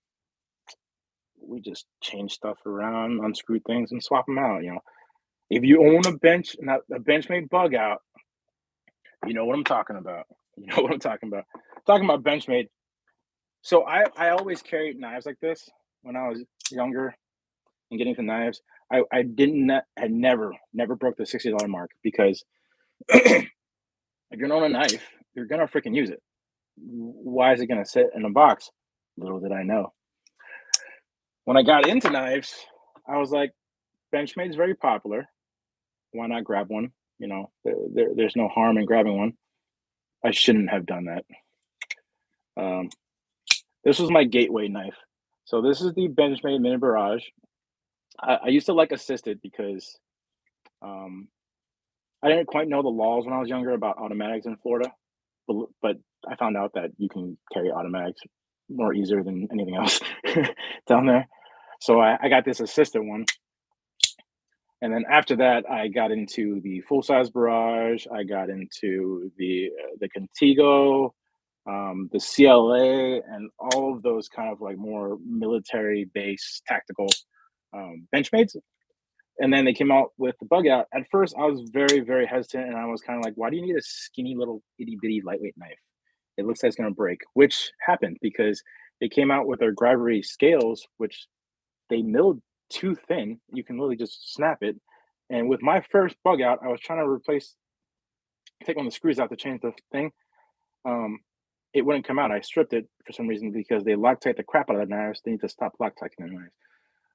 we just change stuff around, unscrew things, and swap them out. If you own a bench, not a Benchmade bug out, you know what I'm talking about. You know what I'm talking about. Talking about Benchmade. So I always carried knives like this when I was younger and getting to knives. I didn't I never broke the $60 mark because if you're gonna own a knife, you're gonna freaking use it. Why is it gonna sit in a box? Little did I know. When I got into knives, I was like, Benchmade's very popular. Why not grab one? There's no harm in grabbing one. I shouldn't have done that. This was my gateway knife. So this is the Benchmade Mini Barrage. I used to like assisted because um, I didn't quite know the laws when I was younger about automatics in Florida, but I found out that you can carry automatics more easier than anything else down there. So I got this assisted one, and then after that, I got into the full size Barrage. I got into the Contigo, the CLA, and all of those kind of like more military based tactical Benchmates. And then they came out with the bug out. At first, I was very, very hesitant, and I was kind of like, "Why do you need a skinny little itty bitty lightweight knife? It looks like it's going to break," which happened because they came out with their Gravity scales, which they milled too thin. You can literally just snap it. And with my first bug out, I was trying to take one of the screws out to change the thing. Um, it wouldn't come out. I stripped it for some reason because they Loctite the crap out of the knives. They need to stop Loctiting the knives.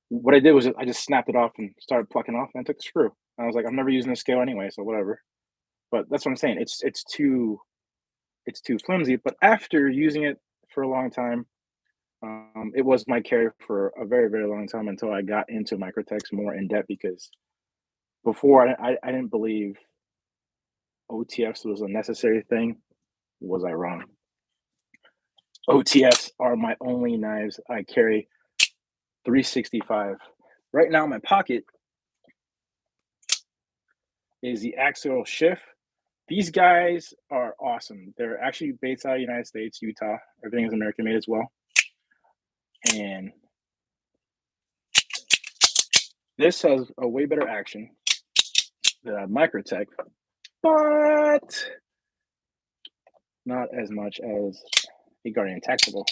What I did was I just snapped it off and started plucking off, and I took the screw. I was like, I'm never using this scale anyway, so whatever. But that's what I'm saying. It's too flimsy. But after using it for a long time, it was my carry for a very, very long time until I got into microtext more in depth because before I didn't believe OTFs was a necessary thing. Was I wrong? OTFs are my only knives. I carry 365. Right now in my pocket is the Axial Shift. These guys are awesome. They're actually based out of the United States, Utah. Everything is American made as well. And this has a way better action than a Microtech, but not as much as a Guardian Tactical.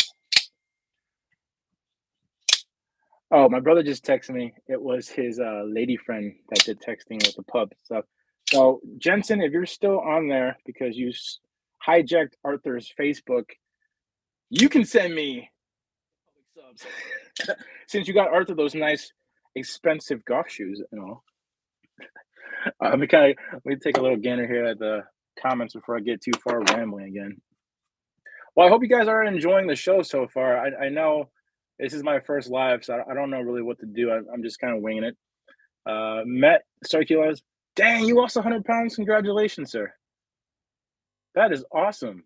Oh, my brother just texted me. It was his lady friend that did texting with the pub stuff. So, Jensen, if you're still on there because you hijacked Arthur's Facebook, you can send me subs. Since you got Arthur those nice, expensive golf shoes, you know. Let me take a little gander here at the comments before I get too far rambling again. Well, I hope you guys are enjoying the show so far. I know this is my first live, so I don't know really what to do. I'm just kind of winging it. Met Circulars. Dang, you lost 100 pounds. Congratulations, sir. That is awesome.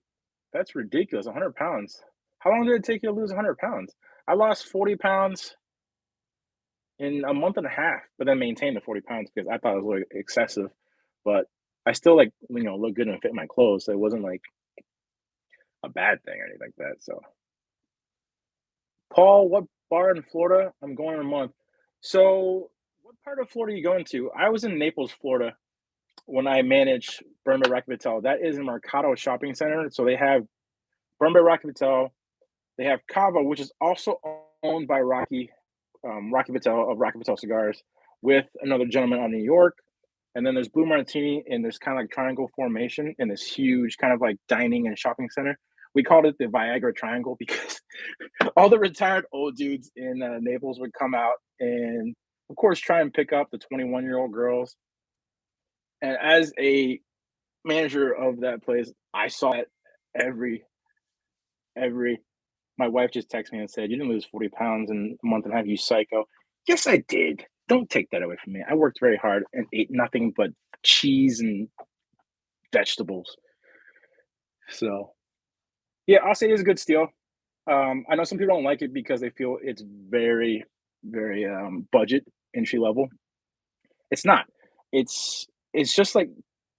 That's ridiculous. 100 pounds. How long did it take you to lose 100 pounds? I lost 40 pounds in a month and a half, but then maintained the 40 pounds because I thought it was like excessive. But I still like look good and fit my clothes, so it wasn't like a bad thing or anything like that. So, Paul, what bar in Florida? I'm going in a month. So, what part of Florida are you going to? I was in Naples, Florida, when I managed Burnby Rocky Patel. That is a Mercado shopping center. So they have Burnby Rocky Patel. They have Cava, which is also owned by Rocky Patel of Rocky Patel Cigars, with another gentleman on New York. And then there's Blue Martini in this kind of like triangle formation in this huge kind of like dining and shopping center. We called it the Viagra Triangle because all the retired old dudes in Naples would come out and, of course, try and pick up the 21-year-old girls. And as a manager of that place, I saw it every every. My wife just texted me and said, "You didn't lose 40 pounds in a month and a half, you psycho." Yes, I did. Don't take that away from me. I worked very hard and ate nothing but cheese and vegetables. So, yeah, I'll say it's a good steal. I know some people don't like it because they feel it's very, very budget entry level. It's not. It's just like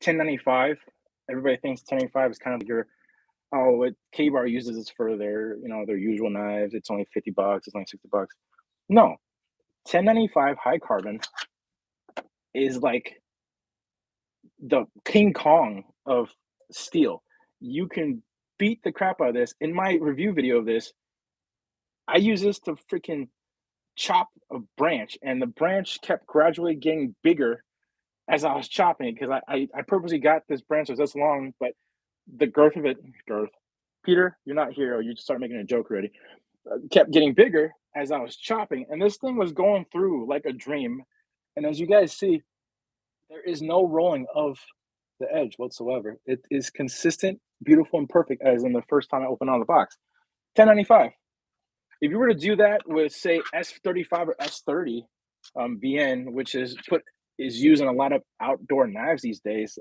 1095. Everybody thinks 1095 is kind of like your what K-Bar uses this for their their usual knives. It's only $50. It's only $60. No, 1095 high carbon is like the King Kong of steel. You can beat the crap out of this. In my review video of this, I use this to freaking chop a branch, and the branch kept gradually getting bigger as I was chopping it because I purposely got this branch that was this long, but the girth of it, girth. Peter, you're not here. Or you just start making a joke already. Kept getting bigger as I was chopping, and this thing was going through like a dream. And as you guys see, there is no rolling of the edge whatsoever. It is consistent, beautiful, and perfect as in the first time I opened on the box. 1095. If you were to do that with say S35 or S30, VN, which is used in a lot of outdoor knives these days.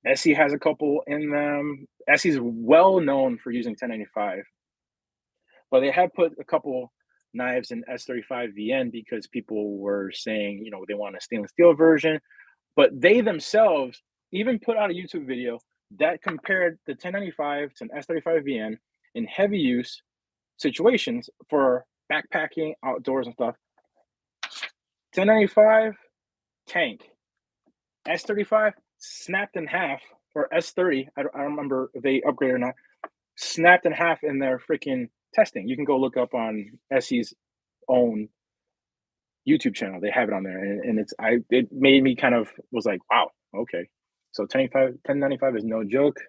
SE has a couple in them. SE is well known for using 1095, but they have put a couple knives in S35 VN because people were saying, they want a stainless steel version. But they themselves even put out a YouTube video that compared the 1095 to an S35 VN in heavy use situations for backpacking, outdoors, and stuff. 1095 tank, S35 snapped in half, or S30. I don't remember if they upgraded or not. Snapped in half in their freaking testing. You can go look up on SE's own YouTube channel. They have it on there, and it made me kind of was like, wow, okay. So 1095 is no joke.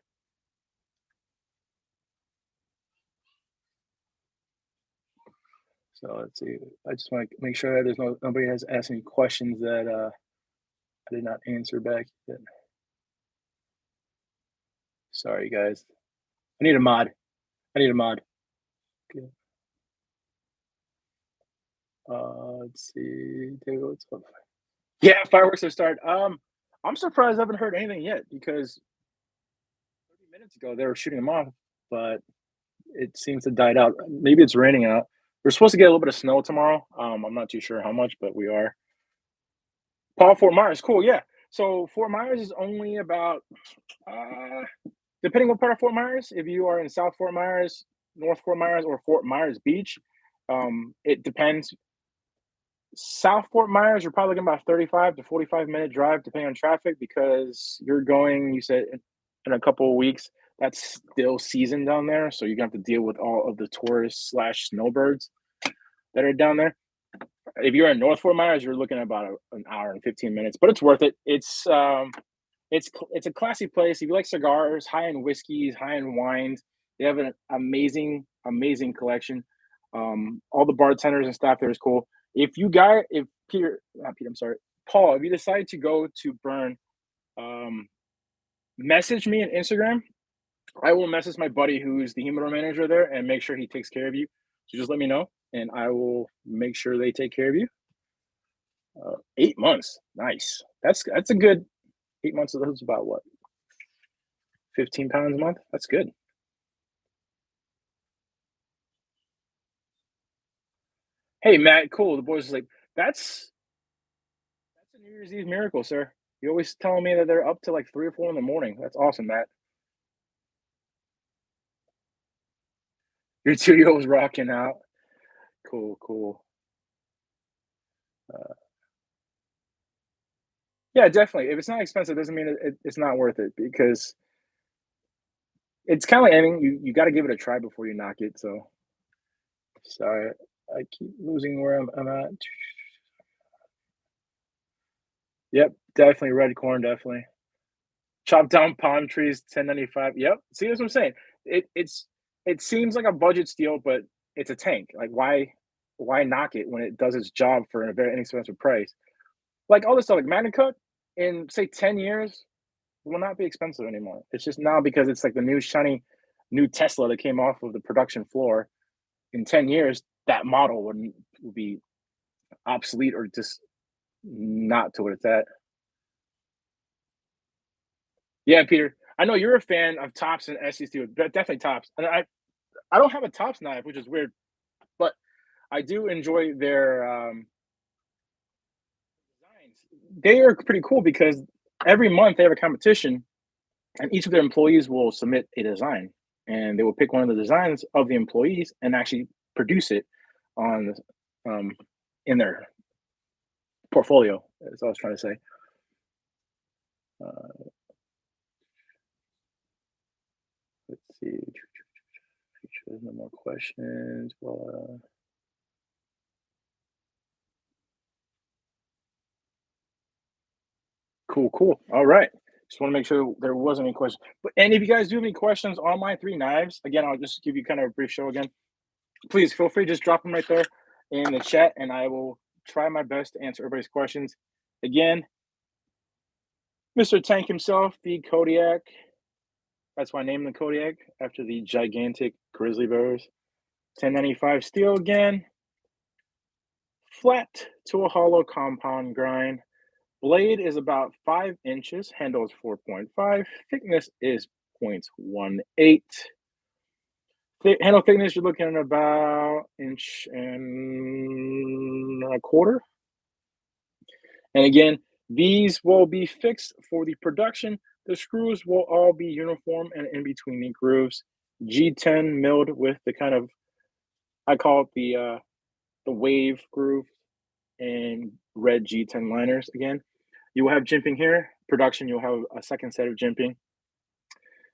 So let's see. I just want to make sure that nobody has asked any questions that I did not answer back yet. Sorry, guys. I need a mod. Okay. Let's see. What's up? Yeah, fireworks have started. I'm surprised I haven't heard anything yet because 30 minutes ago they were shooting them off, but it seems to died out. Maybe it's raining out. We're supposed to get a little bit of snow tomorrow. I'm not too sure how much, but we are. Fort Myers, cool, yeah. So Fort Myers is only about, depending what part of Fort Myers, if you are in South Fort Myers, North Fort Myers, or Fort Myers Beach, it depends. South Fort Myers, you're probably looking about 35 to 45-minute drive, depending on traffic, because you're going, you said, in a couple of weeks. That's still season down there, so you're gonna have to deal with all of the tourists slash snowbirds that are down there. If you're in North Fort Myers, you're looking at about an hour and 15 minutes, but it's worth it. It's a classy place. If you like cigars, high end whiskeys, high end wines, they have an amazing collection. All the bartenders and staff there is cool. If Peter, not Peter, I'm sorry, Paul, if you decide to go to Burn, message me on Instagram. I will message my buddy who's the humidor manager there and make sure he takes care of you. So just let me know, and I will make sure they take care of you. 8 months, nice. That's a good 8 months. That's about what, 15 pounds a month. That's good. Hey Matt, cool. The boys are like, that's a New Year's Eve miracle, sir. You always telling me that they're up to like 3 or 4 in the morning. That's awesome, Matt. Your 2-year-old's rocking out. Cool, cool. Uh, yeah, definitely. If it's not expensive, doesn't mean it's not worth it because it's kind of like anything. You got to give it a try before you knock it. So sorry, I keep losing where I'm at. Yep, definitely red corn. Definitely chop down palm trees. 1095. Yep. See, that's what I'm saying. It seems like a budget steal, but it's a tank. Like why knock it when it does its job for a very inexpensive price? Like all this stuff, like Magna Cut, in say 10 years will not be expensive anymore. It's just now because it's like the new shiny new Tesla that came off of the production floor. In 10 years, that model would be obsolete or just not to what it's at. Yeah, Peter. I know you're a fan of Tops and SEs too, but definitely Tops. And I don't have a Tops knife, which is weird, but I do enjoy their designs. They are pretty cool because every month they have a competition, and each of their employees will submit a design, and they will pick one of the designs of the employees and actually produce it on um, in their portfolio. That's what I was trying to say. Uh, let's see. There's no more questions. Well, cool, cool. All right. Just want to make sure there wasn't any questions. And if you guys do have any questions on my three knives, again, I'll just give you kind of a brief show again. Please feel free, just drop them right there in the chat, and I will try my best to answer everybody's questions. Again, Mr. Tank himself, the Kodiak. That's why I named the Kodiak after the gigantic grizzly bears. 1095 steel again. Flat to a hollow compound grind. Blade is about 5 inches, handle is 4.5, thickness is 0.18. Handle thickness, you're looking at about inch and a quarter. And again, these will be fixed for the production. The screws will all be uniform and in between the grooves. G10 milled with the kind of, I call it the wave groove, and red G10 liners again. You will have jimping here. Production, you'll have a second set of jimping.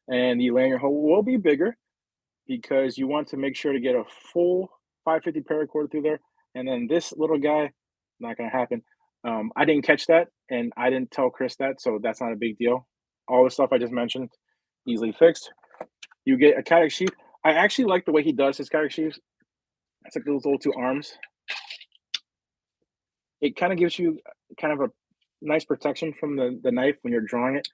And the lanyard hole will be bigger because you want to make sure to get a full 550 paracord through there. And then this little guy, not going to happen. I didn't catch that, and I didn't tell Chris that, so that's not a big deal. All the stuff I just mentioned, easily fixed. You get a Kydex sheath. I actually like the way he does his Kydex sheaths. It's like those little two arms. It kind of gives you kind of a nice protection from the knife when you're drawing it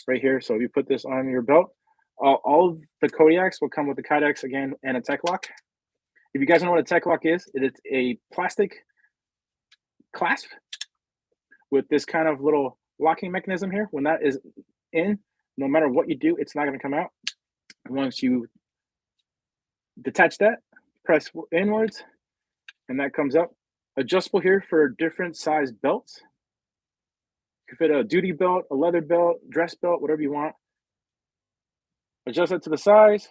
right here. So if you put this on your belt, all of the Kodiaks will come with the Kydex again and a tech lock. If you guys know what a tech lock is, it is a plastic clasp with this kind of little locking mechanism here. When that is in, no matter what you do, it's not going to come out. Once you detach that, press inwards, and that comes up. Adjustable here for different size belts. You can fit a duty belt, a leather belt, dress belt, whatever you want. Adjust it to the size.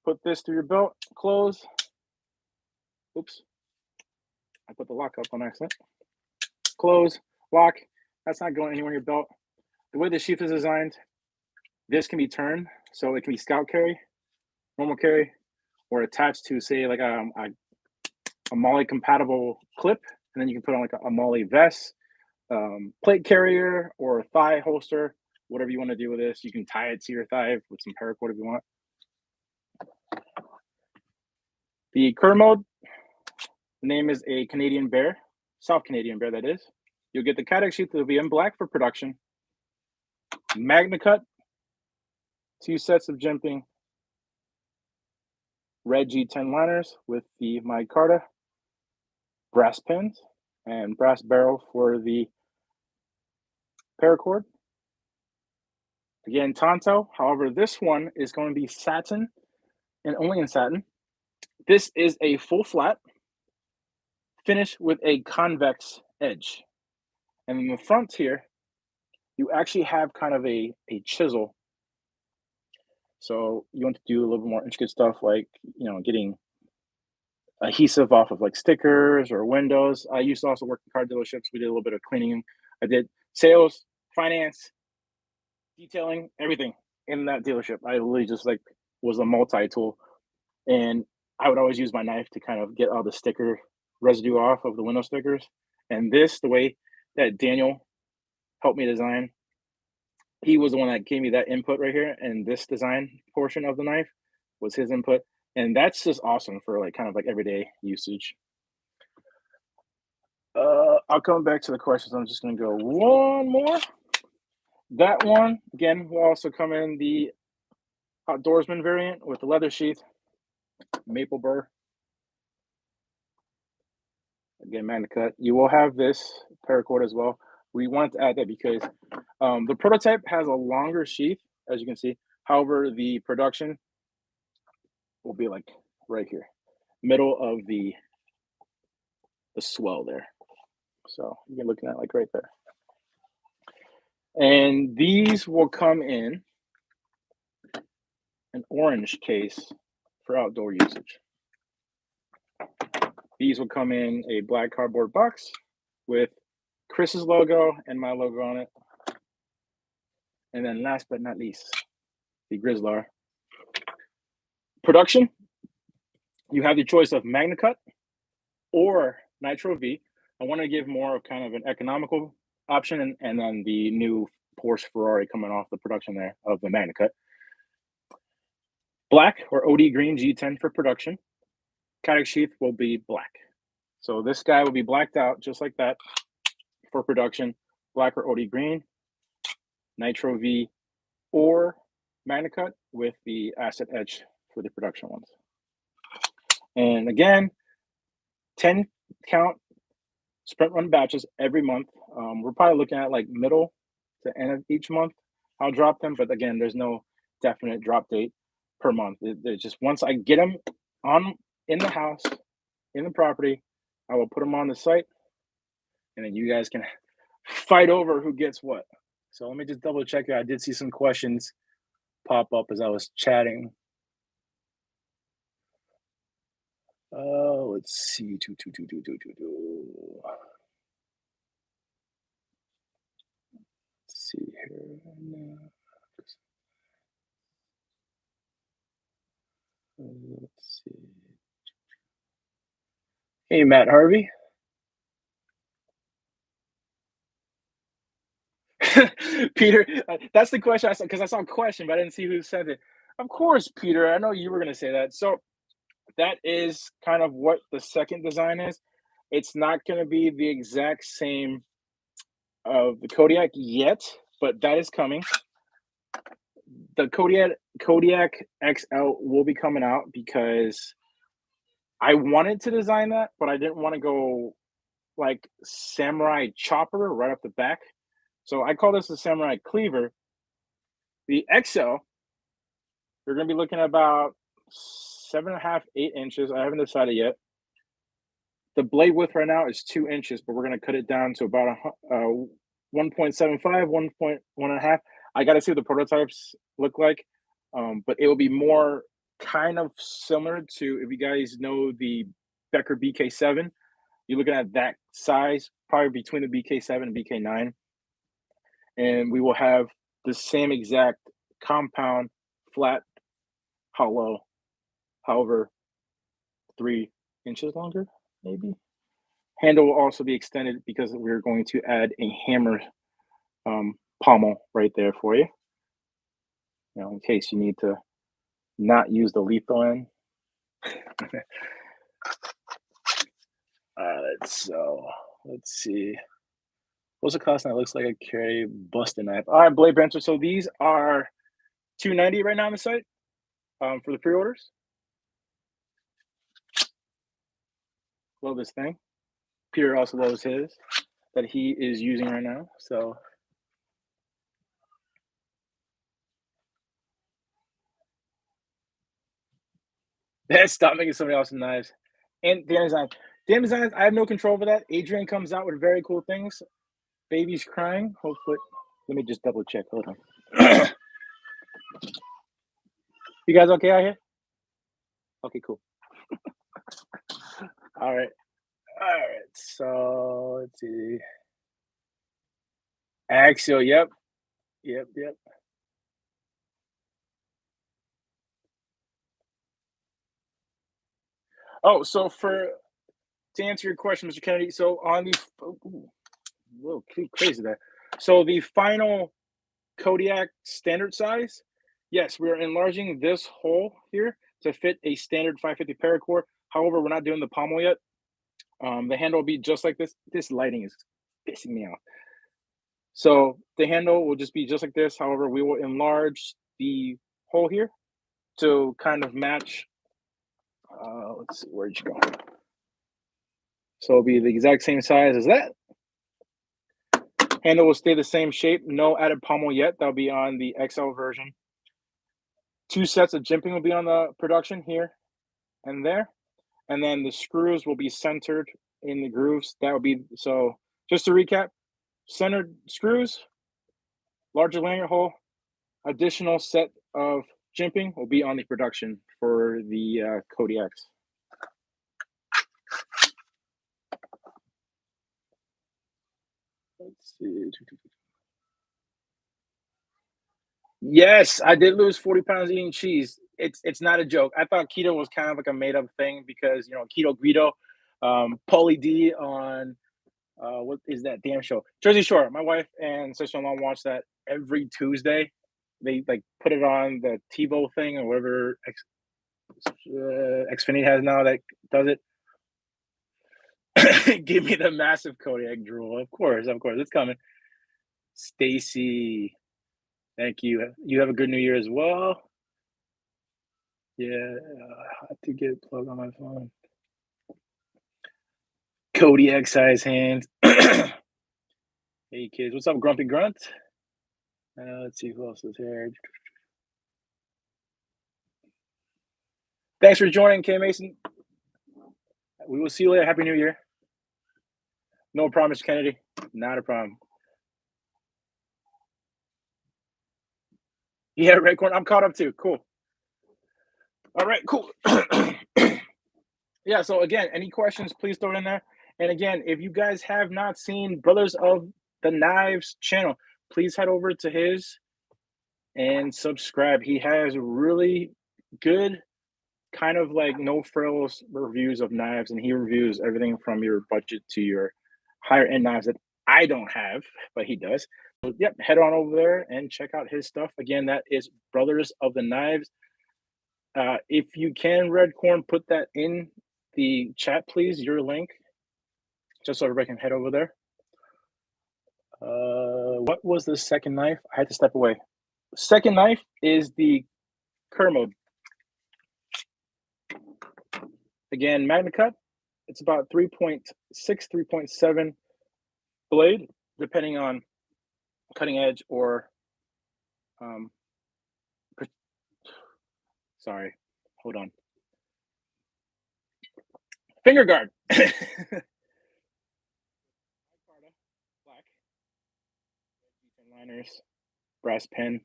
Put this through your belt, close. Oops. I put the lock up on accident. Close, lock. That's not going anywhere in your belt. The way the sheath is designed, this can be turned, so it can be scout carry, normal carry, or attached to, say, like a MOLLE compatible clip, and then you can put on like a MOLLE vest, plate carrier, or a thigh holster, whatever you want to do with this. You can tie it to your thigh with some paracord if you want. The cur mode, the name is a Canadian bear, South Canadian bear that is. You'll get the Kydex sheath that will be in black for production. Magna cut, 2 sets of jimping, red G10 liners with the micarta, brass pins, and brass barrel for the paracord. Again, Tonto. However, this one is going to be satin and only in satin. This is a full flat finish with a convex edge. And in the front here, you actually have kind of a chisel. So you want to do a little bit more intricate stuff like, getting adhesive off of like stickers or windows. I used to also work in car dealerships. We did a little bit of cleaning. I did sales, finance, detailing, everything in that dealership. I literally just like was a multi-tool, and I would always use my knife to kind of get all the sticker residue off of the window stickers. And this, the way that Daniel helped me design, he was the one that gave me that input right here, and this design portion of the knife was his input. And that's just awesome for like kind of like everyday usage. I'll come back to the questions. I'm just going to go one more. That one, again, will also come in the outdoorsman variant with the leather sheath, maple burr. Again, Magna cut. You will have this paracord as well. We wanted to add that because the prototype has a longer sheath, as you can see. However, the production will be like right here, middle of the swell there. So you're looking at like right there. And these will come in an orange case for outdoor usage. These will come in a black cardboard box with Chris's logo and my logo on it. And then last but not least, the Grizzlar. Production, you have the choice of Magna Cut or Nitro V. I want to give more of kind of an economical option, and then the new Porsche Ferrari coming off the production there of the Magna Cut. Black or OD green G10 for production. Kydex sheath will be black. So this guy will be blacked out just like that for production. Black or OD green, Nitro V, or Magna Cut with the asset edge for the production ones. And again, 10 count sprint run batches every month. We're probably looking at like middle to end of each month. I'll drop them, but again, there's no definite drop date per month. It's just once I get them on in the house, in the property, I will put them on the site, and then you guys can fight over who gets what. So let me just double check here. I did see some questions pop up as I was chatting. Let's see. Let's see here. Let's see. Hey, Matt Harvey. Peter, that's the question I saw because I saw a question, but I didn't see who sent it. Of course, Peter. I know you were going to say that. So that is kind of what the second design is. It's not going to be the exact same of the Kodiak yet, but that is coming. The Kodiak XL will be coming out because I wanted to design that, but I didn't want to go like samurai chopper right off the back. So I call this a samurai cleaver. The XL, you're going to be looking at about 7.5, 8 inches. I haven't decided yet. The blade width right now is 2 inches, but we're going to cut it down to about 1.75, 1.1.5. I got to see what the prototypes look like, but it will be more kind of similar to, if you guys know the Becker BK7, you're looking at that size, probably between the BK7 and BK9. And we will have the same exact compound, flat, hollow, however, 3 inches longer, maybe. Handle will also be extended because we're going to add a hammer pommel right there for you. You know, in case you need to not use the lethal end. Let's see. What's the cost? That looks like a carry busted knife. All right, Blade Bencher. So these are $290 right now on the site for the pre-orders. Love this thing. Peter also loves his that he is using right now. So stop making somebody else's knives. And damn designs, I have no control over that. Adrian comes out with very cool things. Baby's crying. Hopefully, let me just double check. Hold on. You guys okay out here? Okay, cool. All right. So let's see. Axial. Yep. Oh, so to answer your question, Mr. Kennedy, so on the whoa, crazy there. So the final Kodiak standard size, yes, we are enlarging this hole here to fit a standard 550 paracord. However, we're not doing the pommel yet. The handle will be just like this. This lighting is pissing me off. So the handle will just be just like this. However, we will enlarge the hole here to kind of match. Let's see, where'd you go? So it'll be the exact same size as that. Handle will stay the same shape. No added pommel yet. That'll be on the XL version. 2 sets of jimping will be on the production here and there. And then the screws will be centered in the grooves. That will be, so just to recap, centered screws, larger lanyard hole, additional set of jimping will be on the production for the Kodiaks. Let's see. Yes, I did lose 40 pounds eating cheese. It's not a joke. I thought keto was kind of like a made up thing because Keto Guido, Paulie D on what is that damn show? Jersey Shore. My wife and sister-in-law watch that every Tuesday. They like put it on the TiVo thing or whatever Xfinity has now that does it. Give me the massive Kodiak drool. Of course, it's coming. Stacy, thank you. You have a good New Year as well. Yeah, I have to get plugged on my phone. Cody X-size hands. Hey kids, what's up, Grumpy Grunt? Let's see who else is here. Thanks for joining, K Mason. We will see you later. Happy New Year. No problem, Mr. Kennedy. Not a problem. Yeah, Red Corn. I'm caught up too. Cool. All right, cool. Yeah, so again, any questions, please throw it in there. And again, if you guys have not seen Brothers of the Knives channel, please head over to his and subscribe. He has really good kind of like no frills reviews of knives, and he reviews everything from your budget to your higher end knives that I don't have, but he does. So, yep, head on over there and check out his stuff. Again, that is Brothers of the Knives. If you can, Red Corn, put that in the chat, please, your link, just so everybody can head over there. What was the second knife? I had to step away. Second knife is the Kermode. Again, Magna Cut. It's about 3.6, 3.7 blade, depending on cutting edge or sorry, hold on. Finger guard. Black, liners, brass pen,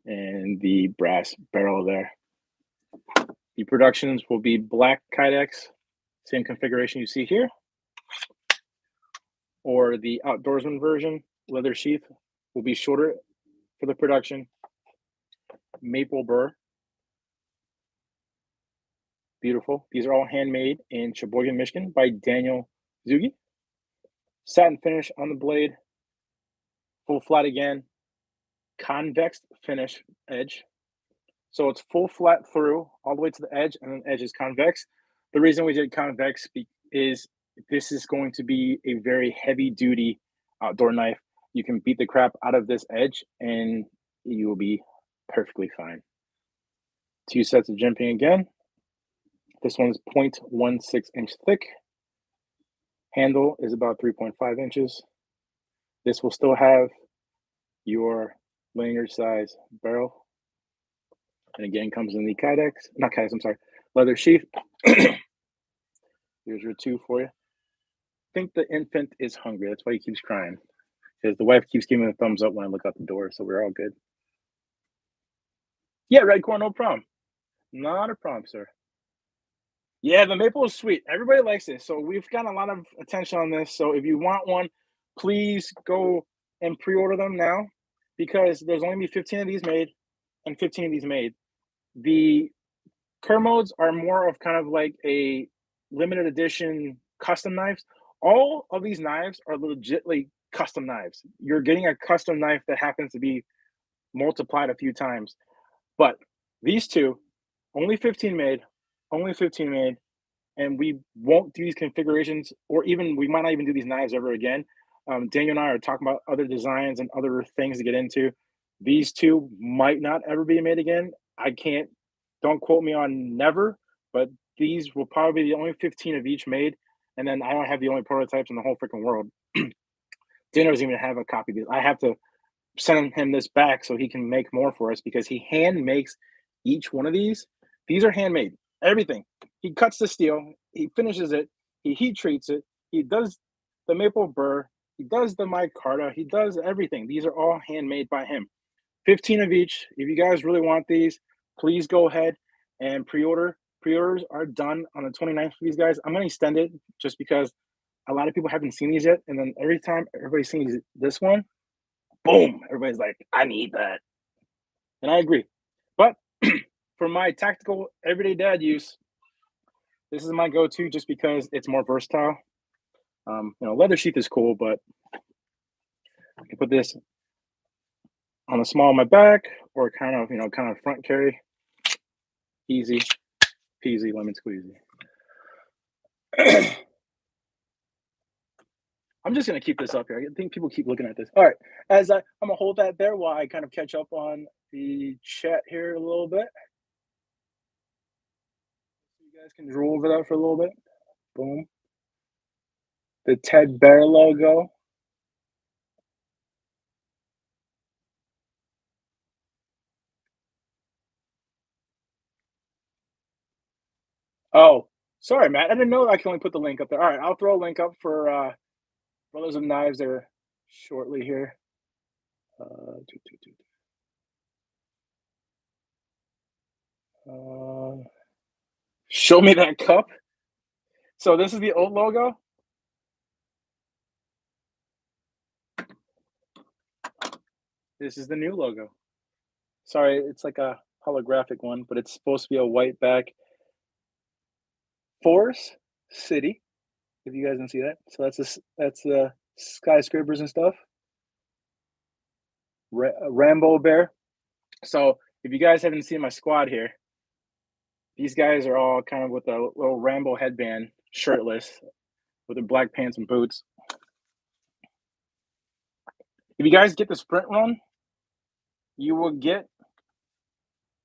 and the brass barrel there. The productions will be black Kydex, same configuration you see here, or the outdoorsman version, leather sheath, will be shorter for the production. Maple burr. Beautiful. These are all handmade in Sheboygan, Michigan by Daniel Zugi. Satin finish on the blade. Full flat again. Convex finish edge. So it's full flat through all the way to the edge, and then the edge is convex. The reason we did convex is this is going to be a very heavy duty outdoor knife. You can beat the crap out of this edge and you will be perfectly fine. 2 sets of jimping again. This one's 0.16 inch thick. Handle is about 3.5 inches. This will still have your lanyard size barrel. And again, comes in the Kydex, not Kydex, I'm sorry, leather sheath. Here's your two for you. I think the infant is hungry. That's why he keeps crying. Because the wife keeps giving me a thumbs up when I look out the door, so we're all good. Yeah, Red Corn, no problem. Not a problem, sir. Yeah, the maple is sweet. Everybody likes it. So we've got a lot of attention on this. So if you want one, please go and pre-order them now, because there's only 15 of these made and 15 of these made. The Kermodes are more of kind of like a limited edition custom knives. All of these knives are legitimately custom knives. You're getting a custom knife that happens to be multiplied a few times. But these two, only 15 made, only 15 made, and we won't do these configurations, or even we might not even do these knives ever again. Daniel and I are talking about other designs and other things to get into. These two might not ever be made again. Don't quote me on never, but these will probably be the only 15 of each made. And then I don't have the only prototypes in the whole freaking world. Daniel doesn't even have a copy of these. I have to send him this back so he can make more for us, because he hand makes each one of these. These are handmade, everything. He cuts the steel, he finishes it, he heat treats it, he does the maple burr, he does the micarta, he does everything. These are all handmade by him. 15 of each. If you guys really want these, please go ahead and pre-order. Pre-orders are done on the 29th for these guys. I'm going to extend it just because a lot of people haven't seen these yet. And then every time everybody sees this one, boom, everybody's like, I need that. And I agree. But for my tactical everyday dad use, this is my go-to just because it's more versatile. Leather sheath is cool, but I can put this on the small of my back, or kind of front carry. Easy peasy lemon squeezy. I'm just gonna keep this up here. I think people keep looking at this. All right, I'm gonna hold that there while I kind of catch up on the chat here a little bit. You guys can drool over that for a little bit. Boom. The Ted Bear logo. Oh, sorry, Matt. I didn't know I can only put the link up there. All right, I'll throw a link up for Brothers of Knives there shortly here. Show me that cup. So this is the old logo. This is the new logo. Sorry, it's like a holographic one, but it's supposed to be a white back. Forest City, if you guys can see that. So that's the skyscrapers and stuff. Rambo Bear. So if you guys haven't seen my squad here, these guys are all kind of with a little Rambo headband, shirtless, with their black pants and boots. If you guys get the sprint run, you will get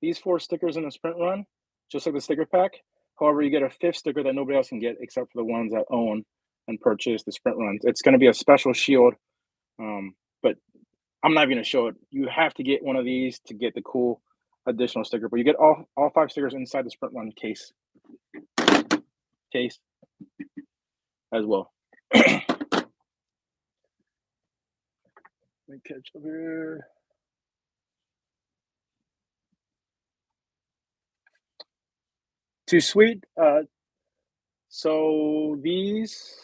these 4 stickers in the sprint run, just like the sticker pack. However, you get a 5th sticker that nobody else can get except for the ones that own and purchase the sprint runs. It's going to be a special shield, but I'm not even going to show it. You have to get one of these to get the cool additional sticker, but you get all 5 stickers inside the sprint run case as well. Let me catch up here. Too sweet. So these,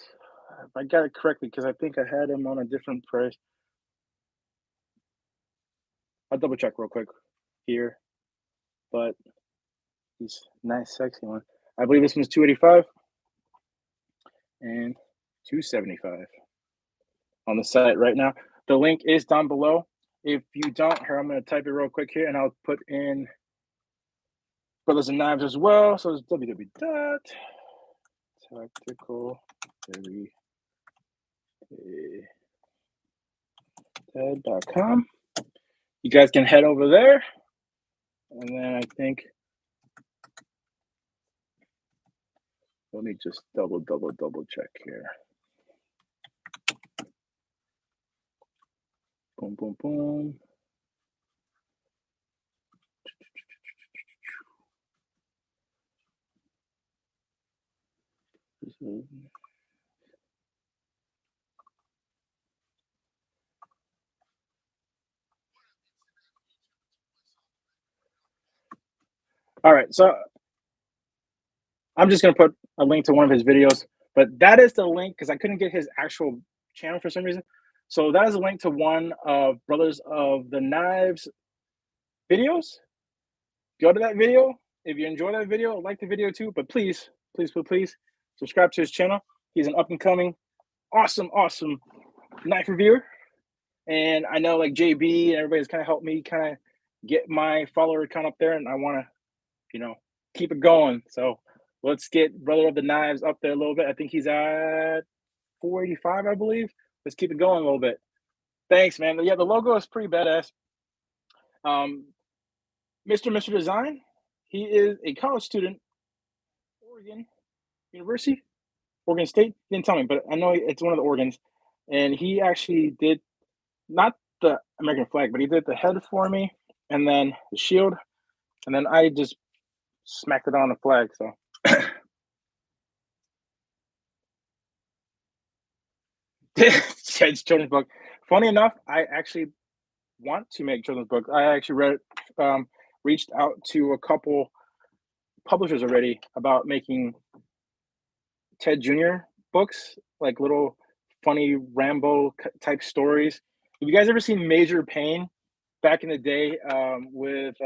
if I got it correctly, because I think I had them on a different price. I'll double check real quick here, but these nice, sexy one. I believe this one's $285 and $275 on the site right now. The link is down below. If you don't, here, I'm going to type it real quick here, and I'll put in Brothers and Knives as well. So it's www.tacticalted.com. You guys can head over there, and then I think, let me just double check here. Boom, boom, boom. All right, so I'm just going to put a link to one of his videos, but that is the link because I couldn't get his actual channel for some reason. So that is a link to one of Brothers of the Knives videos. Go to that video. If you enjoy that video, like the video too, but please subscribe to his channel. He's an up-and-coming, awesome knife reviewer. And I know like JB and everybody's kind of helped me kind of get my follower count up there, and I want to, keep it going. So let's get Brother of the Knives up there a little bit. I think he's at 485, I believe. Let's keep it going a little bit. Thanks, man. Yeah, the logo is pretty badass. Mr. Design, he is a college student, Oregon University, Oregon State. He didn't tell me, but I know it's one of the Oregons. And he actually did not the American flag, but he did the head for me, and then the shield, and then I just smacked it on the flag. So it's children's book. Funny enough, I actually want to make children's books. I actually reached out to a couple publishers already about making Ted Jr. books, like little funny Rambo type stories. Have you guys ever seen Major Payne back in the day with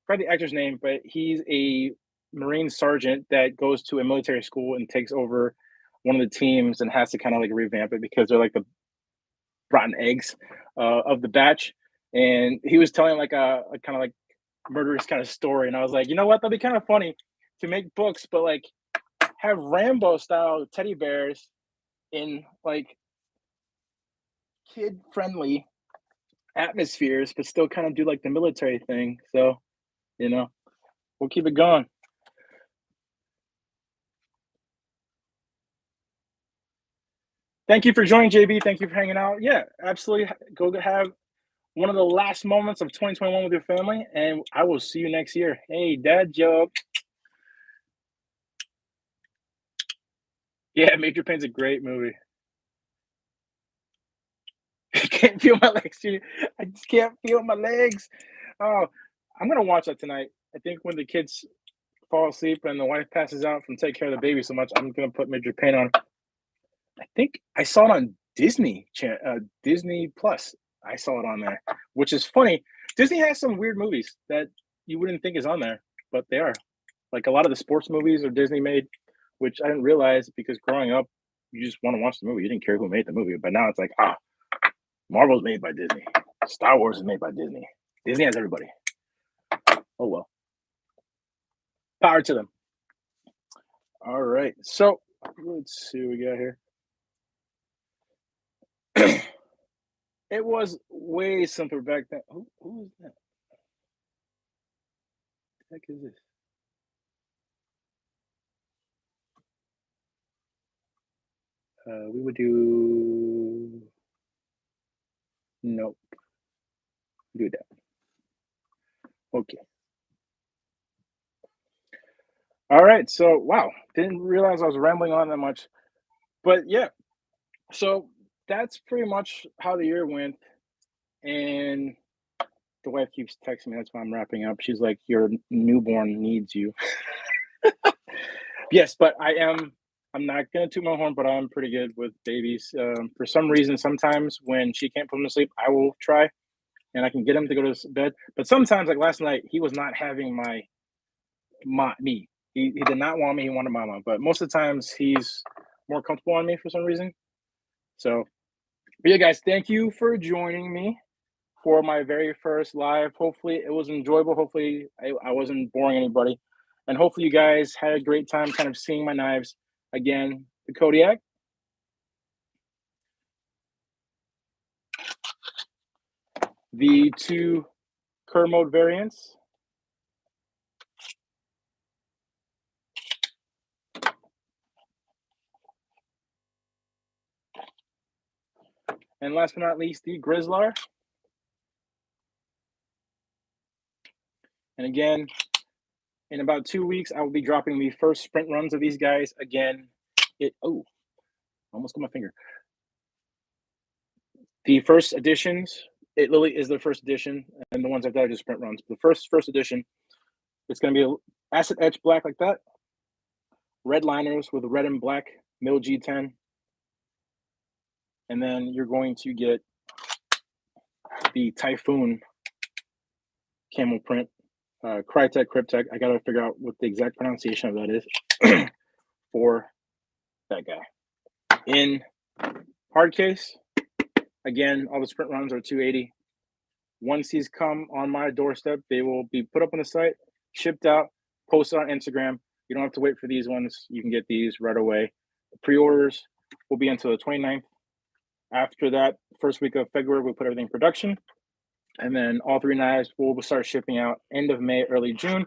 forgot the actor's name, but he's a Marine sergeant that goes to a military school and takes over one of the teams and has to kind of like revamp it because they're like the rotten eggs of the batch. And he was telling like a kind of like murderous kind of story, and I was like, you know what, that'd be kind of funny to make books, but like have Rambo style teddy bears in like kid friendly atmospheres, but still kind of do like the military thing. So, we'll keep it going. Thank you for joining, JB. Thank you for hanging out. Yeah, absolutely. Go have one of the last moments of 2021 with your family, and I will see you next year. Hey, dad joke. Yeah, Major Payne's a great movie. I can't feel my legs, dude. I just can't feel my legs. Oh, I'm gonna watch that tonight. I think when the kids fall asleep and the wife passes out from taking care of the baby so much, I'm gonna put Major Payne on. I think I saw it on Disney Plus. I saw it on there, which is funny. Disney has some weird movies that you wouldn't think is on there, but they are. Like a lot of the sports movies are Disney made, which I didn't realize because growing up, you just want to watch the movie. You didn't care who made the movie, but now it's like, Marvel's made by Disney. Star Wars is made by Disney. Disney has everybody. Oh well. Power to them. All right. So let's see what we got here. It was way simpler back then. Who is that? The heck is this? We would do nope. Do that. Okay. All right. So wow, didn't realize I was rambling on that much, but yeah. So that's pretty much how the year went, and the wife keeps texting me. That's why I'm wrapping up. She's like, "Your newborn needs you." Yes, but I am. I'm not gonna toot my horn, but I'm pretty good with babies. For some reason, sometimes when she can't put him to sleep, I will try and I can get him to go to bed. But sometimes, like last night, he was not having me. He did not want me. He wanted mama. But most of the times, he's more comfortable on me for some reason. So, but yeah, guys, thank you for joining me for my very first live. Hopefully, it was enjoyable. Hopefully, I wasn't boring anybody. And hopefully, you guys had a great time kind of seeing my knives. Again, the Kodiak, the two Kermode variants, and last but not least, the Grizzlar. And again, in about 2 weeks, I will be dropping the first sprint runs of these guys. Again, almost got my finger. The first editions, it literally is the first edition, and the ones I've done are just sprint runs. The first edition, it's going to be a acid etch black like that, red liners with red and black mill G10, and then you're going to get the Typhoon camel print, Crytek, Cryptek. I got to figure out what the exact pronunciation of that is for that guy. In hard case, again, all the sprint runs are 280. Once these come on my doorstep, they will be put up on the site, shipped out, posted on Instagram. You don't have to wait for these ones. You can get these right away. Pre-orders will be until the 29th. After that, first week of February, we'll put everything in production. And then all three knives will start shipping out end of May, early June,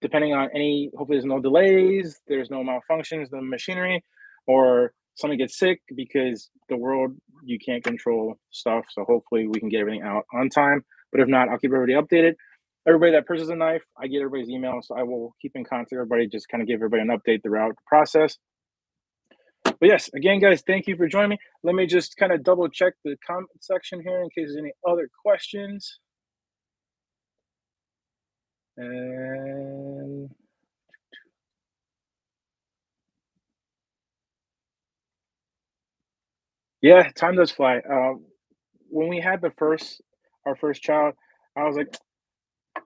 depending on hopefully there's no delays, there's no malfunctions, the machinery, or someone gets sick because the world, you can't control stuff. So hopefully we can get everything out on time. But if not, I'll keep everybody updated. Everybody that purchases a knife, I get everybody's email. So I will keep in contact with everybody, just kind of give everybody an update throughout the process. But yes, again, guys, thank you for joining me. Let me just kind of double check the comment section here in case there's any other questions. And yeah, time does fly. When we had our first child, I was like, I'm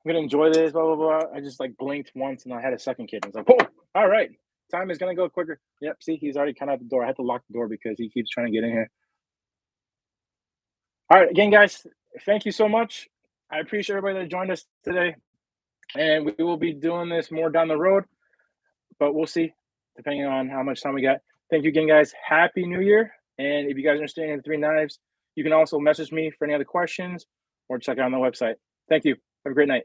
gonna enjoy this, blah blah blah. I just like blinked once, and I had a second kid. And it's like, oh, all right, time is gonna go quicker. Yep, see, he's already kind of at the door. I had to lock the door because he keeps trying to get in here. All right, again, guys, thank you so much. I appreciate everybody that joined us today, and we will be doing this more down the road, but we'll see, depending on how much time we got. Thank you again, guys. Happy New Year! And if you guys are interested in the three knives, you can also message me for any other questions or check out on the website. Thank you. Have a great night.